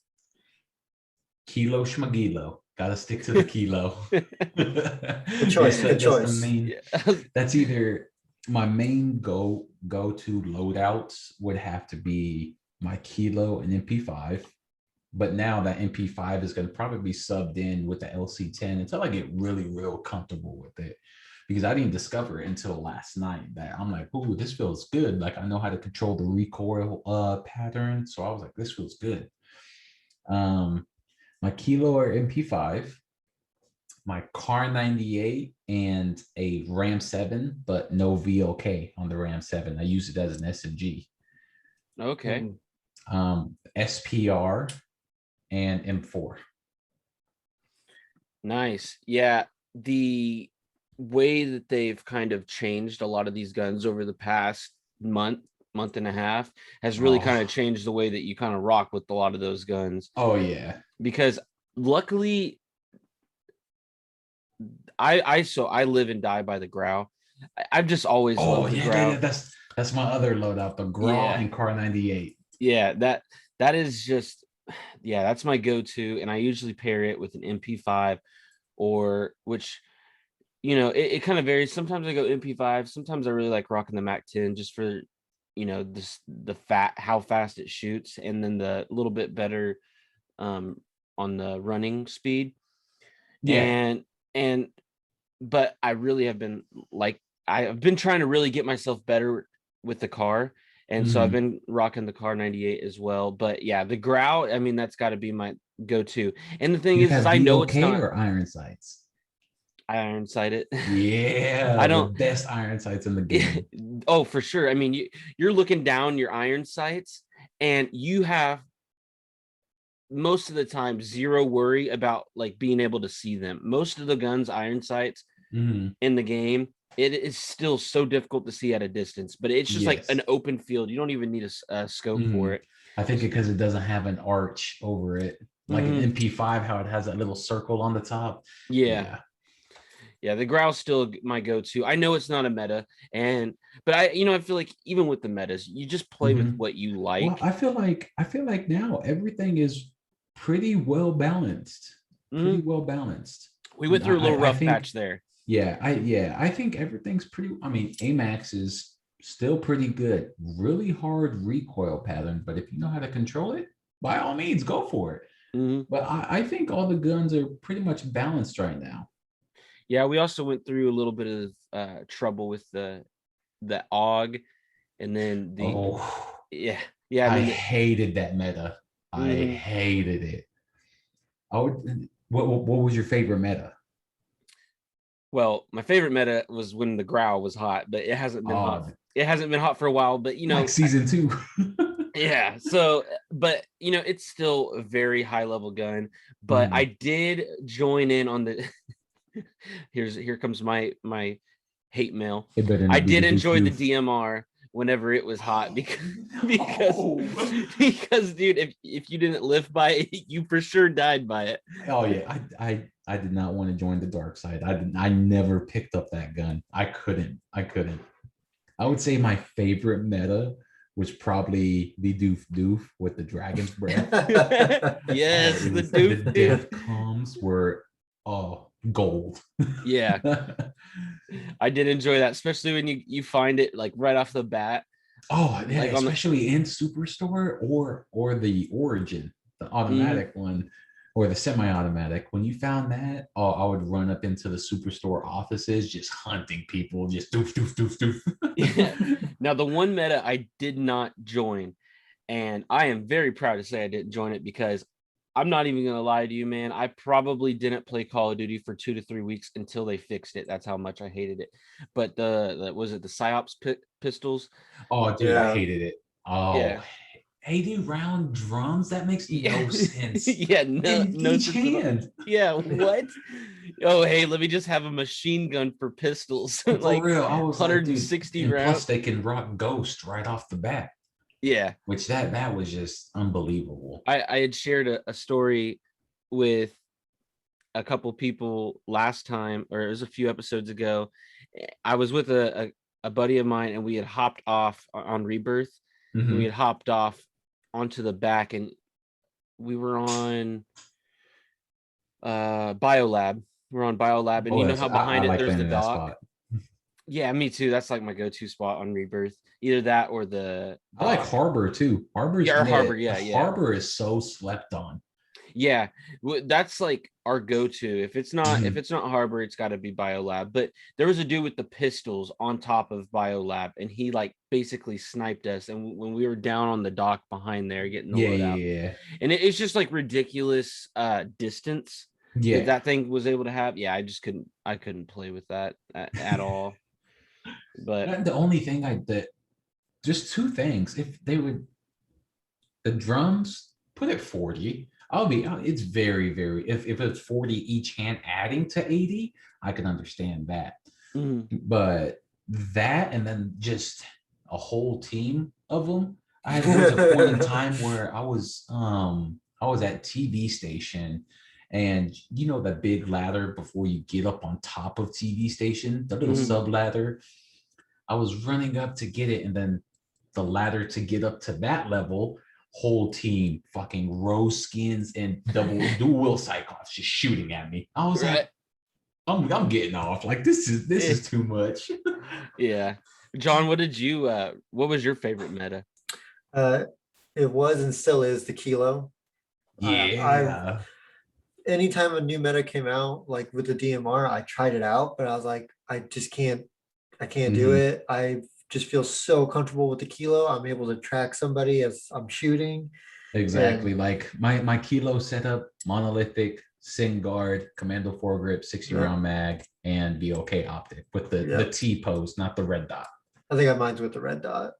Kilo schmagilo. Gotta stick to the kilo. Good choice. Good That's choice. the main. That's either my main go-to loadouts would have to be my kilo and MP5. But now that MP5 is going to probably be subbed in with the LC10 until I get really real comfortable with it. Because I didn't discover it until last night that I'm like, ooh, this feels good. Like I know how to control the recoil pattern. So I was like, this feels good. My kilo or MP5, my Car 98 and a Ram 7, but no VLK on the Ram 7. I use it as an SMG. Okay. SPR and M4. Nice. Yeah, the way that they've kind of changed a lot of these guns over the past month and a half has really kind of changed the way that you kind of rock with a lot of those guns. Oh yeah. Because luckily I live and die by the Grau. I've just always loved the Grau. Yeah, that's my other loadout, the Grau and Car 98. Yeah, that is just that's my go-to, and I usually pair it with an MP5 or which it kind of varies. Sometimes I go MP5, sometimes I really like rocking the Mac 10 just for how fast it shoots, and then the little bit better on the running speed. Yeah. But I really have been I've been trying to really get myself better with the car. And so I've been rocking the Car 98 as well. But yeah, the Grau, I mean, that's got to be my go-to. And the thing is I know it's not or iron sights. I iron sight it. Yeah, I don't the best iron sights in the game. Oh, for sure. I mean, you're looking down your iron sights and you have most of the time zero worry about like being able to see them. Most of the guns iron sights in the game, it is still so difficult to see at a distance, but it's just like an open field. You don't even need a scope for it. I think because it doesn't have an arch over it, like an MP5, how it has that little circle on the top. Yeah, the Grau's still my go-to. I know it's not a meta, but I feel like even with the metas, you just play with what you like. Well, I feel like now everything is pretty well balanced. Pretty well balanced. We went through a little rough patch there. I think everything's pretty. I mean, AMAX is still pretty good. Really hard recoil pattern, but if you know how to control it, by all means, go for it. But I think all the guns are pretty much balanced right now. Yeah, we also went through a little bit of trouble with the AUG, and then I hated that meta. I hated it. What was your favorite meta? Well, my favorite meta was when the Grau was hot, but it hasn't been hot. It hasn't been hot for a while, but like season 2. Yeah. So, but it's still a very high level gun. But I did join in on the. Here comes my hate mail. I did enjoy the DMR whenever it was hot because dude, if you didn't live by it, you for sure died by it. Oh yeah, I did not want to join the dark side. I never picked up that gun. I couldn't. I would say my favorite meta was probably the doof with the dragon's breath. Yes, the doof. The death comms were gold. Yeah, I did enjoy that, especially when you find it like right off the bat. Oh yeah, Like on the especially in Superstore or the Origin, the Mhm. automatic one or the semi-automatic. When you found that, oh, I would run up into the Superstore offices just hunting people, just doof doof doof Yeah. doof. Now the one meta I did not join, and I am very proud to say I didn't join it because I'm not even gonna lie to you, man. I probably didn't play Call of Duty for 2 to 3 weeks until they fixed it. That's how much I hated it. But the was it the psyops pistols? Oh, dude, I Yeah. hated it. Oh, Yeah. 80 round drums? That makes Yeah. no sense. Yeah, no, In no each sense at all. hand. Yeah, what? Oh, hey, let me just have a machine gun for pistols. For Like real. I was like, dude, 160 and rounds. plus they can rock Ghost right off the bat, Yeah. which that was just unbelievable. I had shared a story with a couple people last time, or it was a few episodes ago. I was with a buddy of mine, and we had hopped off on Rebirth, and we Mhm. had hopped off onto the back, and we were on Biolab. We're on Biolab, and Oh, you know that's how I behind it like there's the landing that dock. spot. Yeah, me too. That's like my go-to spot on Rebirth. Either that or the I like dock. Harbor too. Yeah, Harbor's or yeah, Harbor. Yeah, yeah. Harbor is so slept on. Yeah, that's like our go-to. If Mhm. it's not Harbor, it's got to be Biolab. But there was a dude with the pistols on top of Biolab, and he like basically sniped us. And when we were down on the dock behind there getting the Yeah, loadout, yeah, and it's just like ridiculous distance that yeah. that thing was able to have. Yeah, I couldn't play with that at all. But The only thing that just two things. If they would the drums put it 40, it's very, very if it's 40 each hand adding to 80, I can understand that. mm, But that and then just a whole team of them. There was a point in time where I was at TV station, and you know that big ladder before you get up on top of TV station, the little mm. sub ladder. I was running up to get it, and then the ladder to get up to that level, whole team fucking rose skins and dual wheel cyclops just shooting at me. I was Right. like, I'm getting off. Like this Eh, is too much. yeah. John, what was your favorite meta? uh, it was and still is the kilo. I Yeah. anytime a new meta came out, like with the DMR, I tried it out, but I was like, I can't do Mhm. it. I just feel so comfortable with the kilo. I'm able to track somebody as I'm shooting, Exactly. and Like my kilo setup, monolithic, sin guard, commando foregrip, 60 yeah, round mag, and BOK optic with the yeah. T pose, not the red dot. I think I mine's with the red dot,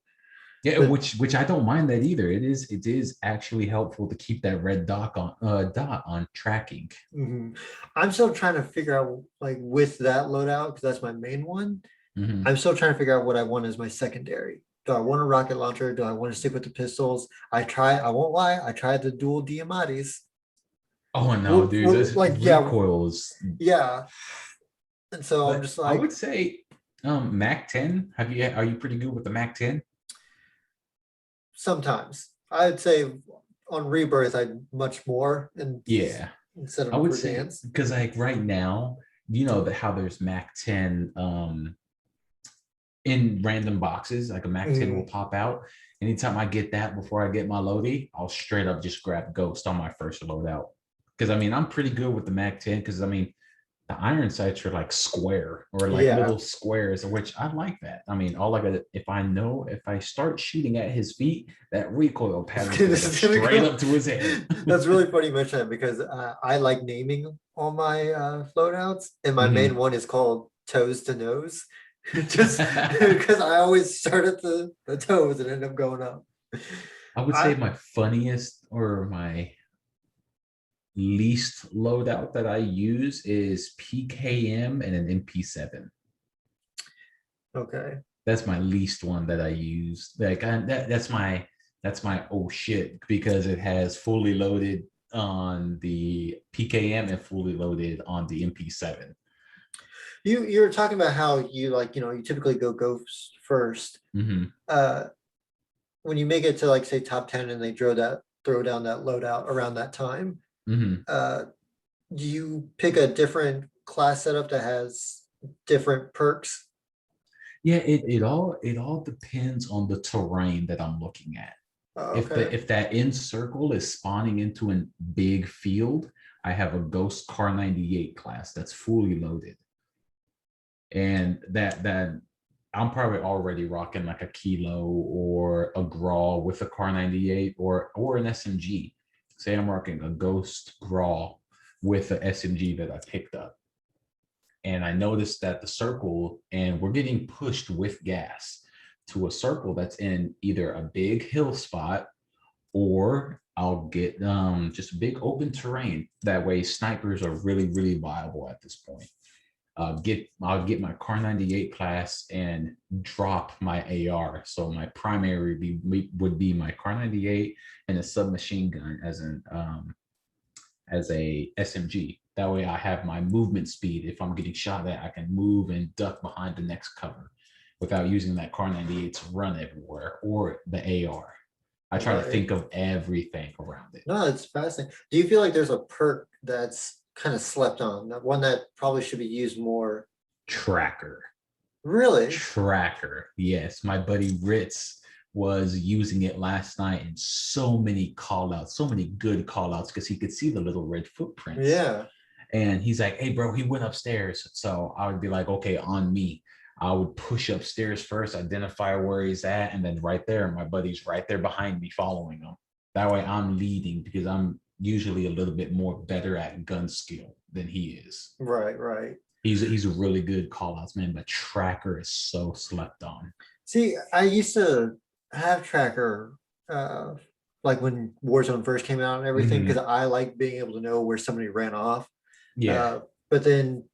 Yeah, but which I don't mind that either. It is actually helpful to keep that red dot on tracking. mhm. I'm still trying to figure out like with that loadout because that's my main one. Mhm. I'm still trying to figure out what I want as my secondary. Do I want a rocket launcher? Do I want to stick with the pistols? I won't lie, I tried the dual Diamatis. Oh no, Well, dude, well, this like, yeah, recoils. yeah. And so I'm But just I like, would say Mac 10. Are you pretty good with the Mac 10? sometimes I'd say on Rebirth, I'd much more and Yeah. instead I of would say Verdansk. because like right now, you know how there's Mac 10 in random boxes, like a Mac 10 will Mhm. pop out. Anytime I get that before I get my loadie, I'll straight up just grab Ghost on my first loadout. Because I mean, I'm pretty good with the Mac 10 because I mean, the iron sights are like square or like Yeah. little squares, which I like that. I mean, all I got if I start shooting at his feet, that recoil pattern is gonna go This is gonna straight go. up to his head. That's really funny you mention that because I like naming all my loadouts, and my main Mhm. one is called Toes to Nose, just because I always start at the toes and end up going up. I would say I my funniest or my least loadout that I use is PKM and an MP7. okay. That's my least one that I use. That's my oh shit because it has fully loaded on the PKM and fully loaded on the MP7. You were talking about how you like you typically go ghost first. Mm-hmm. Uh, when you make it to like say top 10 and they throw down that loadout around that time, Mm-hmm. uh, do you pick a different class setup that has different perks? Yeah, it all depends on the terrain that I'm looking at. Oh, If okay. if that end circle is spawning into a big field, I have a Ghost Car 98 class that's fully loaded. And that I'm probably already rocking like a Kilo or a Graw with a Car 98 or an SMG. Say I'm rocking a Ghost Graw with a SMG that I picked up. And I noticed that the circle, and we're getting pushed with gas to a circle that's in either a big hill spot, or I'll get just big open terrain. That way snipers are really, really viable at this point. I'll get my Car 98 class and drop my AR. So my primary would be my Car 98 and a submachine gun as a SMG. That way I have my movement speed. If I'm getting shot at, I can move and duck behind the next cover without using that Car 98 to run everywhere, or the AR. I try to Right. think of everything around it. No, it's fascinating. Do you feel like there's a perk that's kind of slept on, that one that probably should be used more? Tracker. Really? Tracker. Yes, my buddy Ritz was using it last night, and so many call outs, so many good call outs, because he could see the little red footprints. Yeah. And he's like, hey, bro, he went upstairs. So I would be like, okay, on me. I would push upstairs first, identify where he's at, and then right there, my buddy's right there behind me following him. That way I'm leading, because I'm usually a little bit more better at gun skill than he is. Right, right. He's a really good call outs, man, but Tracker is so slept on. See, I used to have Tracker like when Warzone first came out and everything, Mhm. because I like being able to know where somebody ran off. Yeah. But then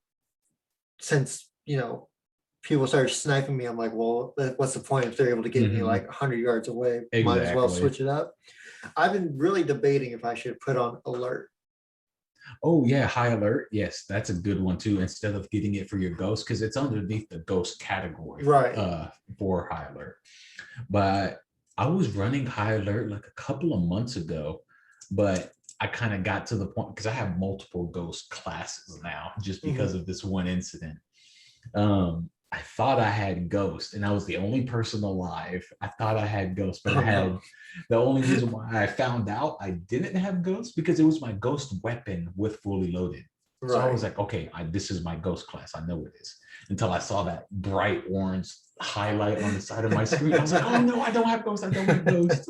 since, people started sniping me, I'm like, well, what's the point if they're able to get me Mhm. like 100 yards away? Might as well Exactly. switch it up. I've been really debating if I should put on alert. Oh yeah, high alert. Yes, that's a good one too. Instead of getting it for your ghost, because it's underneath the ghost category, Right. For high alert. But I was running high alert like a couple of months ago, but I kind of got to the point, because I have multiple ghost classes now, just because of this one incident. I thought I had ghost, and I was the only person alive. I thought I had ghost, but I had the only reason why I found out I didn't have ghost, because it was my ghost weapon with fully loaded. So I was like, okay, this is my ghost class. I know it is. Until I saw that bright orange highlight on the side of my screen. I was like, oh no, I don't have ghost. I don't have ghost.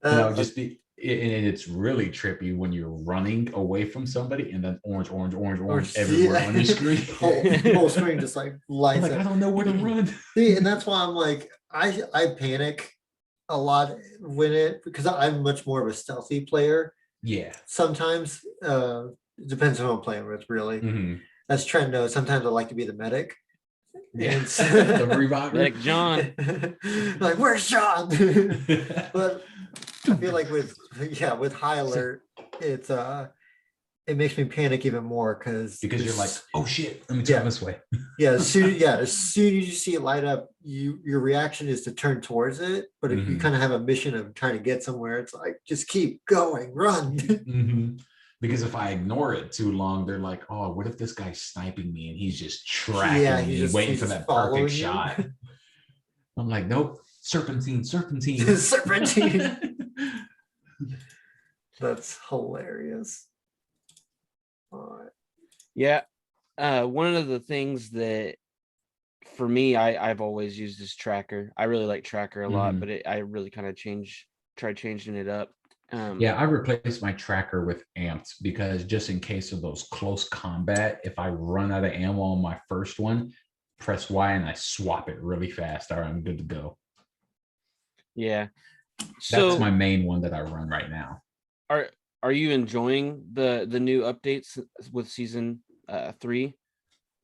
And I would just be, and it's really trippy when you're running away from somebody and then orange everywhere on your screen. whole screen just like lights like, up. I don't know where to run. See, and that's why I'm like, I panic a lot because I'm much more of a stealthy player. Yeah. Sometimes it depends on who I'm playing with, really. Mm-hmm. As Trent knows, sometimes I like to be the medic. Yeah. And The reviver. Medic John. Like, where's John? But I feel like with high alert, it makes me panic even more, because you're like, oh shit, let me turn this way. As soon as you see it light up, your reaction is to turn towards it. But if you kind of have a mission of trying to get somewhere, it's like, just keep going, run. Because if I ignore it too long, they're like, oh, what if this guy's sniping me and he's just tracking me, waiting for that perfect shot? I'm like, nope, serpentine. Serpentine. That's hilarious. All right. Yeah. One of the things that for me, I've always used is Tracker. I really like Tracker a lot, but I really kind of tried changing it up. Yeah, I replaced my Tracker with Amped, because just in case of those close combat, if I run out of ammo on my first one, press Y and I swap it really fast. All right, I'm good to go. Yeah. So that's my main one that I run right now. Are you enjoying the new updates with season 3?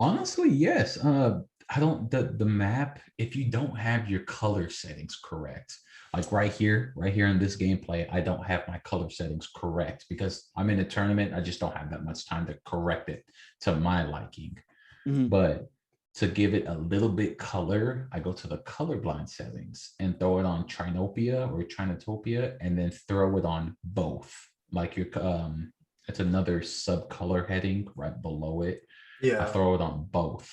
Honestly, yes. I don't the map, if you don't have your color settings correct, like right here in this gameplay, I don't have my color settings correct because I'm in a tournament. I just don't have that much time to correct it to my liking. But to give it a little bit color, I go to the colorblind settings and throw it on Trinopia or Trinotopia, and then throw it on both, like your it's another subcolor heading right below it. I Yeah. throw it on both.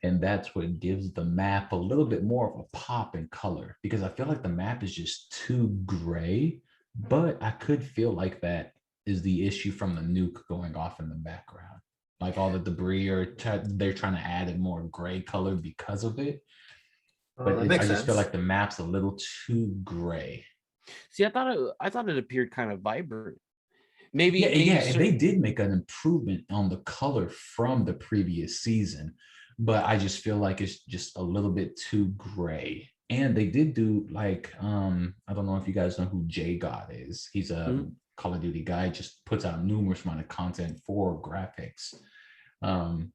And that's what gives the map a little bit more of a pop in color, because I feel like the map is just too gray, but I could feel like that is the issue from the nuke going off in the background. Like all the debris, or they're trying to add a more gray color because of it. But That makes I just feel sense. like the map's a little too gray. See, I thought it appeared kind of vibrant. Yeah, Maybe and they did make an improvement on the color from the previous season, but I just feel like it's just a little bit too gray. And they did do like I don't know if you guys know who J God is. He's a Call of Duty guy, just puts out numerous amount of content for graphics. Um,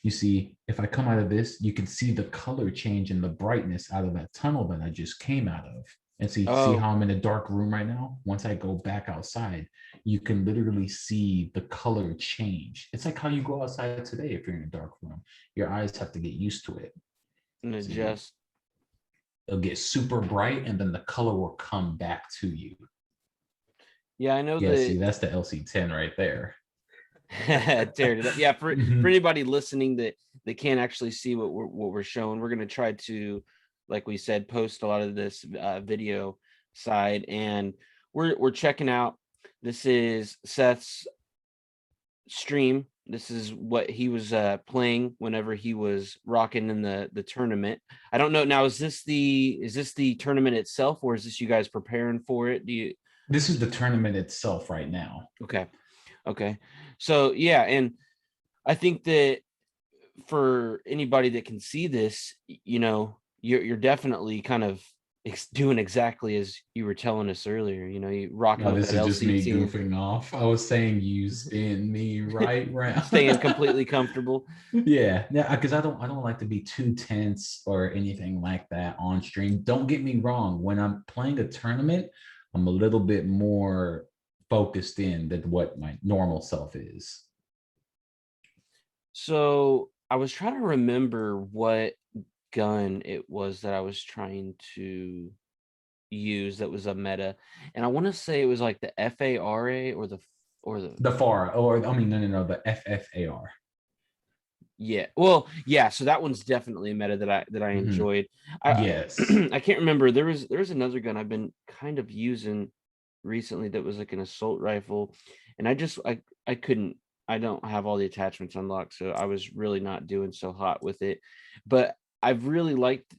you see, if I come out of this, you can see the color change and the brightness out of that tunnel that I just came out of. And see Oh, how I'm in a dark room right now? Once I go back outside, you can literally see the color change. It's like how you go outside today if you're in a dark room. Your eyes have to get used to it. and See, adjust. it'll get super bright and then the color will come back to you. Yeah, I know Yeah, that. see, that's the LC10 right there. Teared it up. Yeah, for Mhm. anybody listening that they can't actually see what we're showing, we're gonna try to, like we said, post a lot of this video side, and we're checking out. This is Seth's stream. This is what he was playing whenever he was rocking in the tournament. I don't know now. Is this the tournament itself, or is this you guys preparing for it? Do you? This is the tournament itself right now. Okay. Okay. So yeah, and I think that for anybody that can see this, you're definitely kind of doing exactly as you were telling us earlier. You rocking No, with this that is just me LC10, goofing off. I was saying you spin me right round. staying completely comfortable. Yeah, because I don't like to be too tense or anything like that on stream. Don't get me wrong. When I'm playing a tournament, I'm a little bit more focused in than what my normal self is. So I was trying to remember what gun it was that I was trying to use that was a meta, and I want to say it was like the FARA or the The FAR, or I mean, no, the FFAR. yeah. Well, yeah, so that one's definitely a meta that I Mhm. enjoyed. I Yes. I can't remember. There was another gun I've been kind of using recently that was like an assault rifle, and I couldn't, I don't have all the attachments unlocked, so I was really not doing so hot with it. But I've really liked,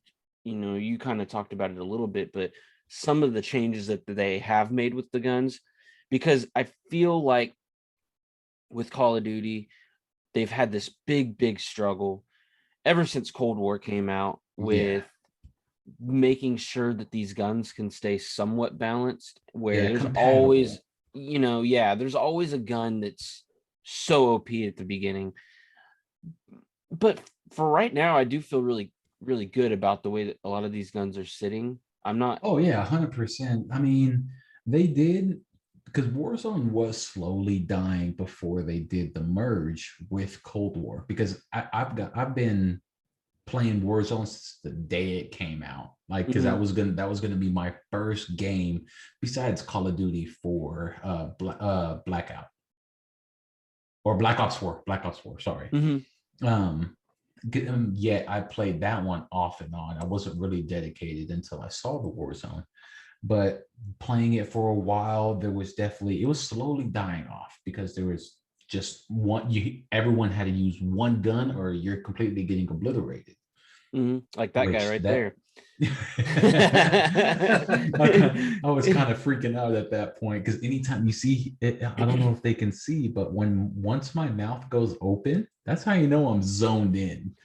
you kind of talked about it a little bit, but some of the changes that they have made with the guns, because I feel like with Call of Duty, they've had this big struggle ever since Cold War came out Yeah. with making sure that these guns can stay somewhat balanced, where Yeah. there's always, Compatible. yeah, there's always a gun that's so OP at the beginning. But for right now, I do feel really good about the way that a lot of these guns are sitting. I'm not. Oh yeah, 100%. I mean, they did, because Warzone was slowly dying before they did the merge with Cold War. Because I've been playing Warzone since the day it came out. Like, because Mhm. that was gonna be my first game besides Call of Duty for Blackout or Black Ops 4. Black Ops 4, sorry. Mhm. Um, yet I played that one off and on. I wasn't really dedicated until I saw the Warzone. But playing it for a while, there was definitely, it was slowly dying off because there was just one, everyone had to use one gun or you're completely getting obliterated. Mhm. Like that guy Which right that there. I was kind of freaking out at that point because anytime you see it, I don't know if they can see, but once my mouth goes open, that's how you know I'm zoned in.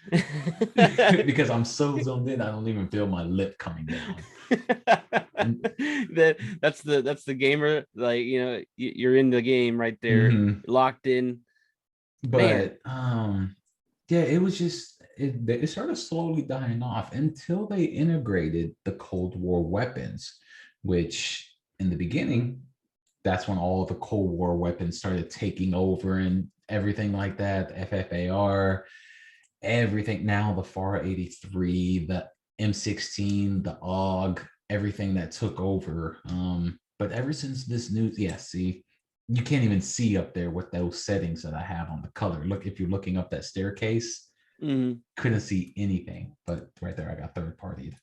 Because I'm so zoned in, I don't even feel my lip coming down. And, That's the gamer, like, you're in the game right there, mhm. locked in, man. But yeah, it was just it started slowly dying off until they integrated the Cold War weapons, which in the beginning, that's when all of the Cold War weapons started taking over and everything like that. The FFAR, everything. Now the FAR 83, the M16, the AUG, everything that took over. But ever since this new, yeah, see, you can't even see up there with those settings that I have on the color. Look, if you're looking up that staircase, couldn't see anything. But right there, I got third partied.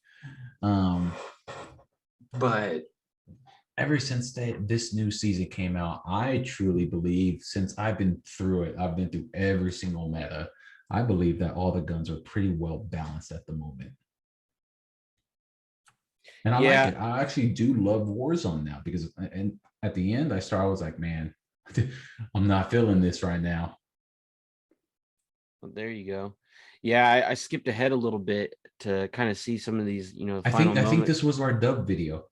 But ever since this new season came out, I truly believe, since I've been through it, I've been through every single meta, I believe that all the guns are pretty well balanced at the moment. And I like it. I actually do love Warzone now because, and at the end, I was like, man, I'm not feeling this right now. Well, there you go. Yeah, I skipped ahead a little bit to kind of see some of these, I think this was our dub video.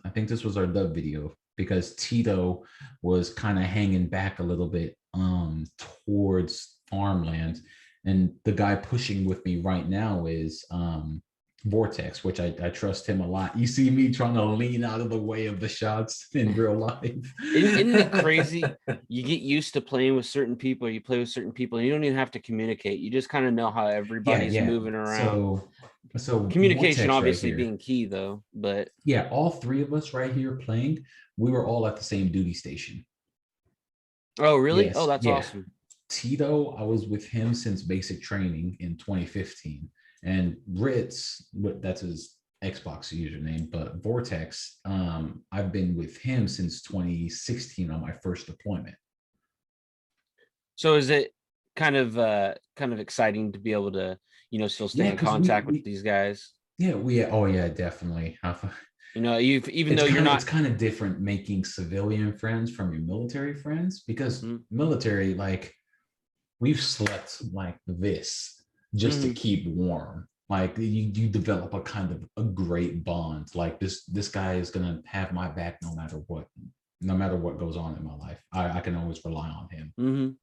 I think this was our dub video because Tito was kind of hanging back a little bit towards farmland. And the guy pushing with me right now is Vortex, which I trust him a lot. You see me trying to lean out of the way of the shots in real life. Isn't it crazy? You get used to playing with certain people, or you play with certain people, and you don't even have to communicate. You just kind of know how everybody's moving around. So communication Vortex obviously right being key, though. But yeah, all three of us right here playing, we were all at the same duty station. Oh, really? Yes, Oh, that's awesome. Tito, I was with him since basic training in 2015. And Ritz, that's his Xbox username, but Vortex, I've been with him since 2016 on my first deployment. So is it kind of exciting to be able to, still stay in contact with these guys? Yeah, definitely. Even though you're not, it's kind of different making civilian friends from your military friends, because military, like, we've slept like this just to keep warm. Like you develop a kind of a great bond. Like this guy is gonna have my back no matter what goes on in my life. I can always rely on him.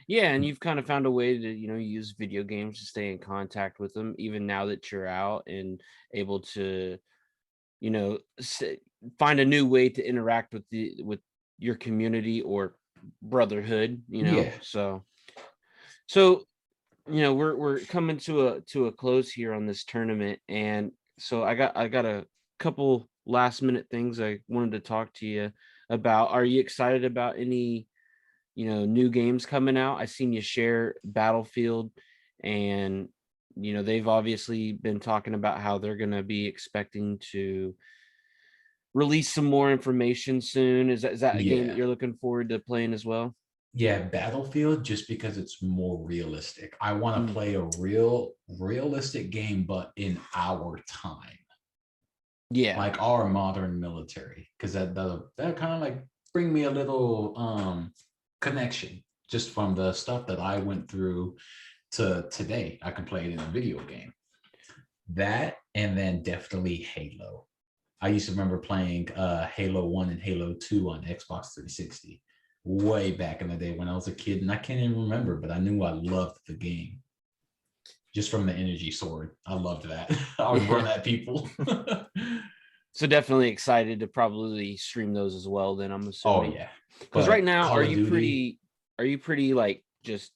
Yeah, and you've kind of found a way to, use video games to stay in contact with them, even now that you're out and able to, find a new way to interact with your community or brotherhood. Yeah. So we're coming to a close here on this tournament, and so I got a couple last minute things I wanted to talk to you about. Are you excited about any new games coming out? I seen you share Battlefield, and they've obviously been talking about how they're going to be expecting to release some more information soon. Is that a game that you're looking forward to playing as well? Yeah, Battlefield, just because it's more realistic. I want to play a realistic game, but in our time. Yeah, like our modern military, because that kind of like bring me a little connection just from the stuff that I went through to today. I can play it in a video game. That, and then definitely Halo. I used to remember playing Halo 1 and Halo 2 on Xbox 360 way back in the day when I was a kid, and I can't even remember, but I knew I loved the game just from the energy sword. I loved that. I would run at people. So definitely excited to probably stream those as well. Then I'm assuming. Oh yeah, because right now, are you pretty like just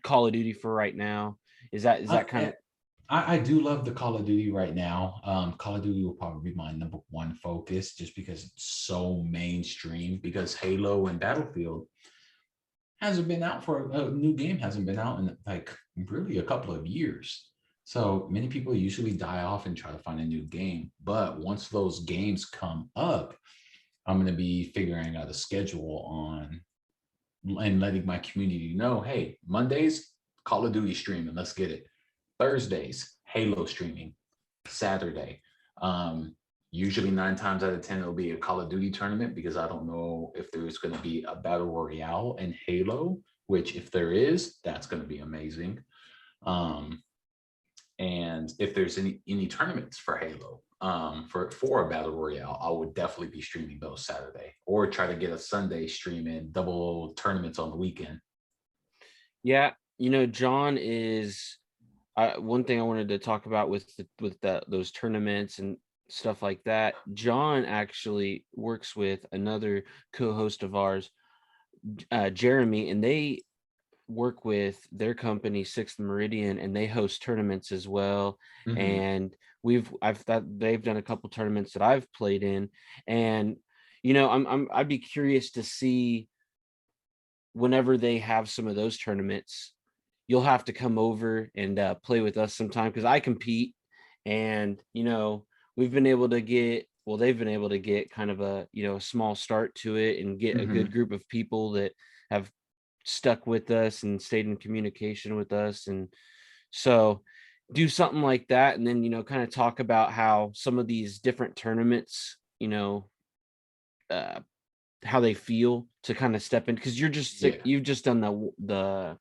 Call of Duty for right now? Is that kind of? I do love the Call of Duty right now. Call of Duty will probably be my number one focus just because it's so mainstream, because Halo and Battlefield hasn't been out for a new game, hasn't been out in like really a couple of years. So many people usually die off and try to find a new game. But once those games come up, I'm going to be figuring out a schedule on and letting my community know, hey, Mondays, Call of Duty streaming, let's get it. Thursdays, Halo streaming. Saturday, usually 9 times out of 10, it'll be a Call of Duty tournament, because I don't know if there's going to be a battle royale in Halo, which if there is, that's going to be amazing. And if there's any tournaments for Halo, for a battle royale, I would definitely be streaming those Saturday, or try to get a Sunday stream in, double tournaments on the weekend. Yeah, John is one thing I wanted to talk about with those tournaments and stuff like that. John actually works with another co-host of ours, Jeremy, and they work with their company Sixth Meridian, and they host tournaments as well. And they've done a couple tournaments that I've played in, and I'd be curious to see whenever they have some of those tournaments, you'll have to come over and play with us sometime because I compete, and we've been able to get, well, they've been able to get kind of a a small start to it and get a good group of people that have stuck with us and stayed in communication with us, and so do something like that, and then kind of talk about how some of these different tournaments, uh, how they feel to kind of step in, because you've just done the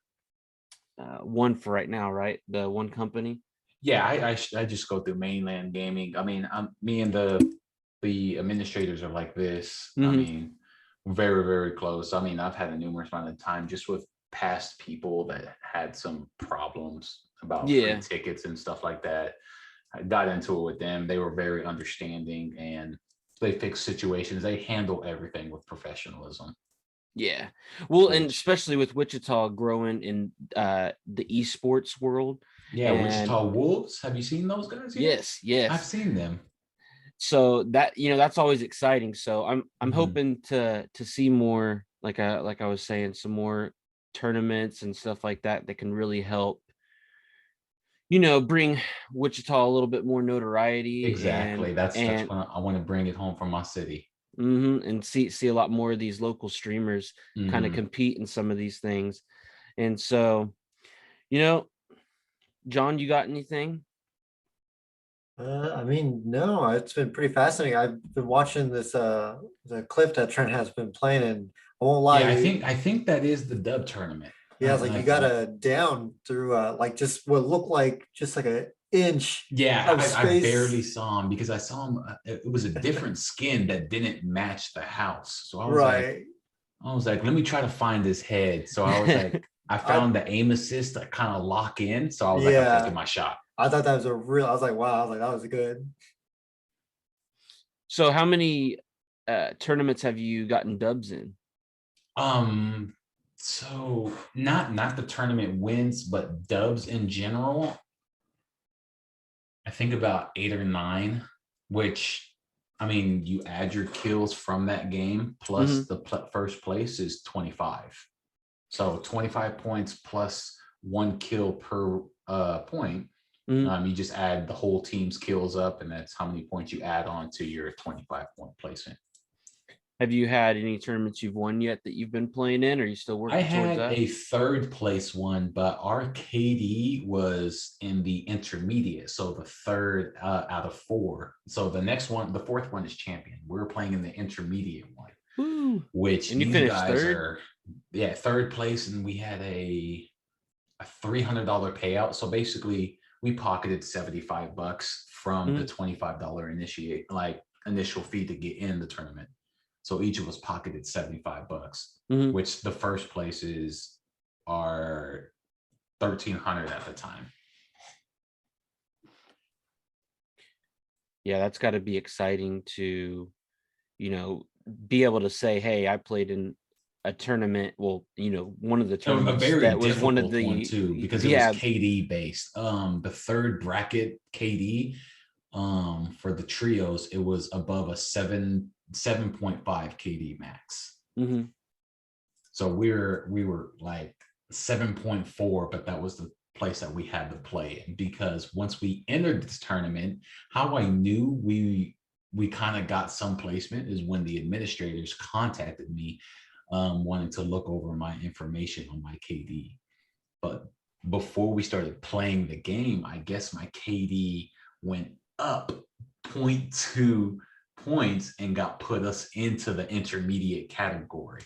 one for right now, right? The one company. Yeah, I just go through mainland gaming. I mean, me and the administrators are like this. I mean, very, very close. I mean, I've had a numerous amount of time just with past people that had some problems about free tickets and stuff like that. I got into it with them. They were very understanding and they fix situations. They handle everything with professionalism. Yeah. Well, and especially with Wichita growing in the esports world. Yeah, Wichita Wolves. Have you seen those guys yet? Yes. I've seen them. So that that's always exciting. So I'm hoping to see more, like I was saying, some more tournaments and stuff like that that can really help bring Wichita a little bit more notoriety. Exactly. And That's when I want to bring it home from my city. And see a lot more of these local streamers kind of compete in some of these things. And so, John, you got anything? I mean, no, it's been pretty fascinating. I've been watching this the clip that Trent has been playing, and I won't lie. Yeah, I think that is the dub tournament. Yeah, it's like you got a down through like just what looked like just like an inch. Yeah, of I space. barely saw him because I saw him. It was a different skin that didn't match the house. So I was like, let me try to find his head. So I was like, I found the aim assist that kind of lock in. So I was like, I'm taking my shot. I thought that was I was like, wow, I was like, that was good. So how many tournaments have you gotten dubs in? So not the tournament wins, but dubs in general. I think about 8 or 9, which, I mean, you add your kills from that game plus the first place is 25. So 25 points plus 1 kill per point. You just add the whole team's kills up, and that's how many points you add on to your 25-point placement. Have you had any tournaments you've won yet that you've been playing in, or are you still working towards that? I had a 3rd place one, but our KD was in the intermediate, so the 3rd out of 4. So the next one, the 4th one is champion. We're playing in the intermediate one. Woo. Which and you these finished guys 3rd? are 3rd place, and we had a $300 payout. So basically we pocketed $75 from the $25 initial fee to get in the tournament. So each of us pocketed $75, which the first places are $1,300 at the time. Yeah, that's got to be exciting to, be able to say, hey, I played in a tournament. Well, one of the tournaments a very that was one of the one too, because it was KD based. The 3rd bracket KD for the trios, it was above a 7.5 KD max. So we were like 7.4, but that was the place that we had to play in, because once we entered this tournament, how I knew we kind of got some placement is when the administrators contacted me wanting to look over my information on my KD. But before we started playing the game, I guess my KD went up 0.2 points and got put us into the intermediate category.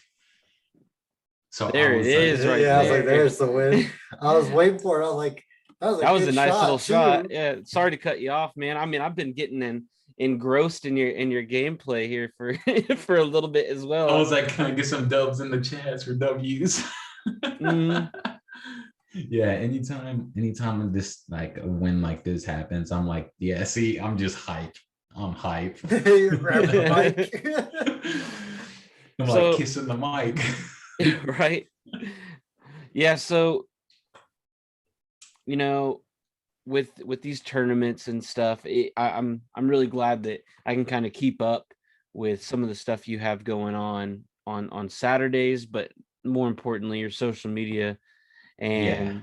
So there it is, right there. I was like, there's the win. I was waiting for it. I was like, that was a nice little shot. Yeah, sorry to cut you off, man. I mean, I've been getting engrossed in your gameplay here for for a little bit as well. I was like, can I get some dubs in the chats for W's? Yeah, anytime this, like a win like this happens, I'm like, yeah, see, I'm just hype. I'm hype. You're grabbing the mic. I'm like kissing the mic. Right. Yeah, so with these tournaments and stuff, I'm really glad that I can kind of keep up with some of the stuff you have going on Saturdays, but more importantly, your social media. Yeah.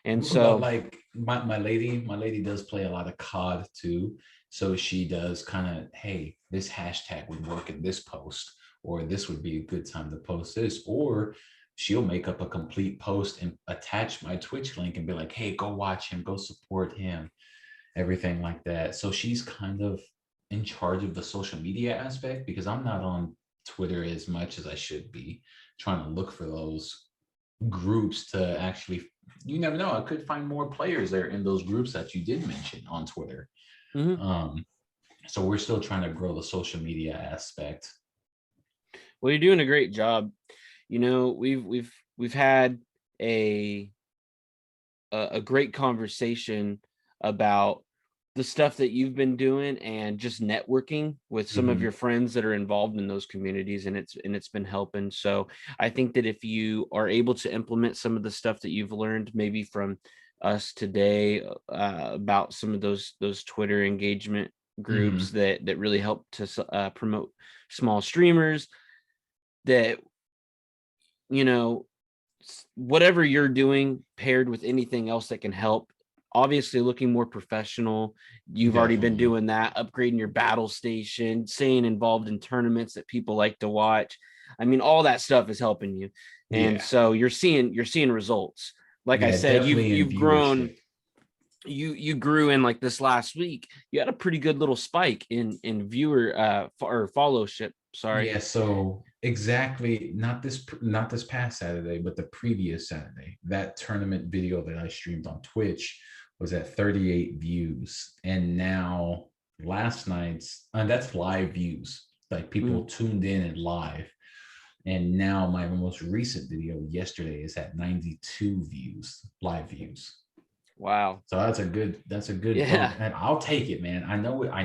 And But so like my lady does play a lot of COD too. So she does kind of, hey, this hashtag would work in this post, or this would be a good time to post this, or she'll make up a complete post and attach my Twitch link and be like, hey, go watch him, go support him, everything like that. So she's kind of in charge of the social media aspect because I'm not on Twitter as much as I should be, trying to look for those groups to actually, you never know, I could find more players there in those groups that you did mention on Twitter. mhm. So we're still trying to grow the social media aspect. Well, you're doing a great job. We've had a a great conversation about the stuff that you've been doing and just networking with some of Mhm. your friends that are involved in those communities, and it's been helping. So I think that if you are able to implement some of the stuff that you've learned maybe from us today, about some of those Twitter engagement groups Mhm. that really help to promote small streamers, that you know whatever you're doing paired with anything else that can help, obviously looking more professional. You've already been Definitely. doing that, upgrading your battle station, staying involved in tournaments that people like to watch. I mean, all that stuff is helping you. And Yeah. so you're seeing results. Like I Yeah, said, definitely in you've grown. viewership. You grew in like this last week. You had a pretty good little spike in viewer or followship. Sorry. Yeah, so exactly, not this past Saturday, but the previous Saturday, that tournament video that I streamed on Twitch was at 38 views. And now last night's, and that's live views, like people Mm, tuned in and live. And now my most recent video yesterday is at 92 views, live views. wow. So that's a good Yeah. bump, and I'll take it, man. I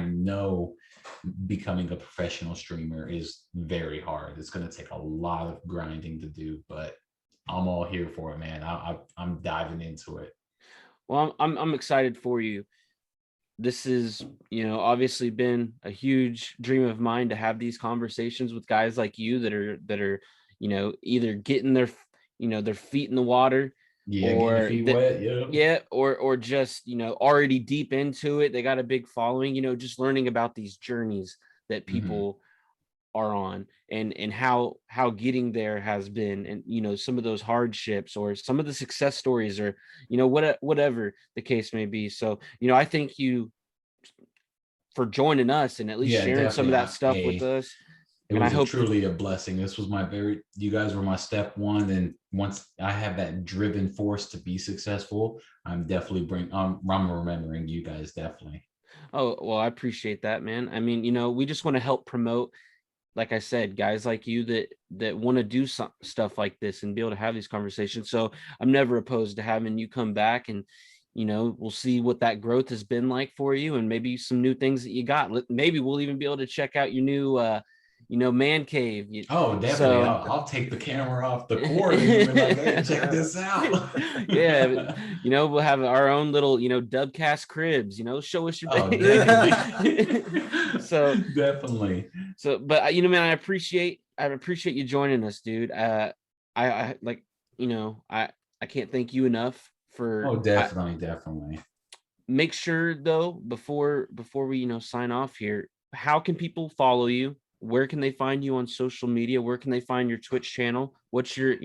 know becoming a professional streamer is very hard. It's going to take a lot of grinding to do, but I'm all here for it, man. I'm diving into it. Well, I'm excited for you. This is, obviously been a huge dream of mine to have these conversations with guys like you that are, either getting their feet in the water, Yeah, getting your or feet that, wet. Yeah. yeah, or just, already deep into it. They got a big following, just learning about these journeys that Hmm. people are on, and how getting there has been, and some of those hardships or some of the success stories, or whatever the case may be. So I thank you for joining us and at least Yeah, sharing some of definitely. that stuff with us. It And I was a hope that, truly a blessing. This was you guys were my step one. And once I have that driven force to be successful, I'm remembering you guys definitely. oh, well, I appreciate that, man. I mean, we just want to help promote, like I said, guys like you that want to do some stuff like this and be able to have these conversations. So I'm never opposed to having you come back, and we'll see what that growth has been like for you, and maybe some new things that you got. Maybe we'll even be able to check out your new man cave. Oh, definitely. So I'll take the camera off the cord and be like, hey, check this out. yeah, we'll have our own little, Dubcast cribs, show us your Oh, base. definitely. so Definitely. but man, I appreciate you joining us, dude. I like, I can't thank you enough for. Oh, definitely, definitely. Make sure though, before we sign off here, how can people follow you? Where can they find you on social media? Where can they find your Twitch channel? What's your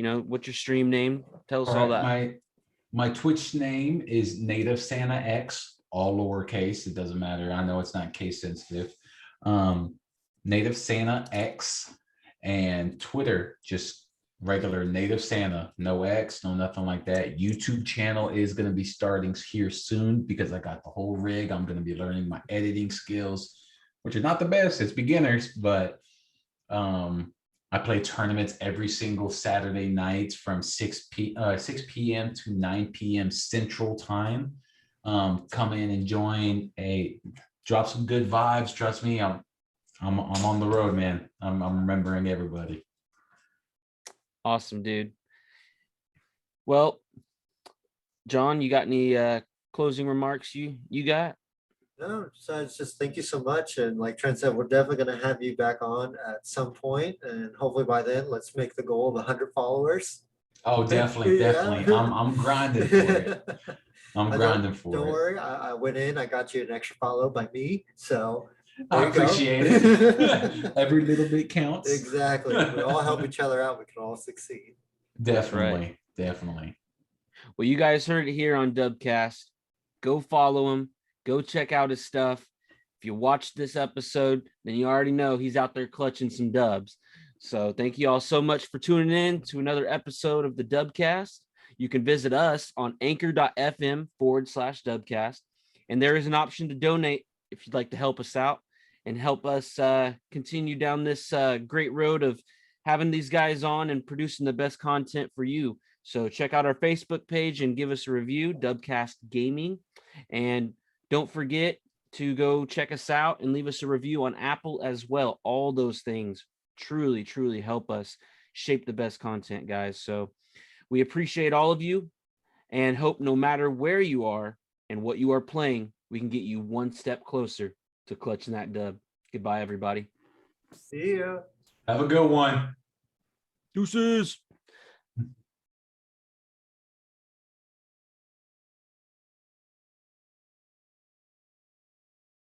stream name? Tell us All all right. that. My Twitch name is NativeSantax, all lowercase. It doesn't matter. I know it's not case sensitive. Um, Native Santa X, and Twitter, just regular Native Santa, no X, no nothing like that. YouTube channel is going to be starting here soon because I got the whole rig. I'm going to be learning my editing skills, which are not the best. It's beginners, but I play tournaments every single Saturday night from 6 p.m. to 9 p.m. Central Time. Come in and drop some good vibes. Trust me, I'm on the road, man. I'm remembering everybody. Awesome, dude. Well, John, you got any closing remarks you got? No, so it's just thank you so much. And like Trent said, we're definitely going to have you back on at some point, and hopefully by then, let's make the goal of 100 followers. Oh, definitely, definitely. I'm grinding for it. I'm grinding Don't for it. worry. I went in. I got you an extra follow by me. So I there you go. appreciate it. Every little bit counts. Exactly. We all help each other out. We can all succeed. Definitely, definitely. Well, you guys heard it here on Dubkast. Go follow him. Go check out his stuff. If you watched this episode, then you already know he's out there clutching some dubs. So thank you all so much for tuning in to another episode of the Dubcast. You can visit us on anchor.fm/Dubcast. And there is an option to donate if you'd like to help us out and help us continue down this great road of having these guys on and producing the best content for you. So check out our Facebook page and give us a review, Dubcast Gaming. And don't forget to go check us out and leave us a review on Apple as well. All those things truly, truly help us shape the best content, guys. So we appreciate all of you and hope no matter where you are and what you are playing, we can get you one step closer to clutching that dub. Goodbye, everybody. See ya. Have a good one. Deuces.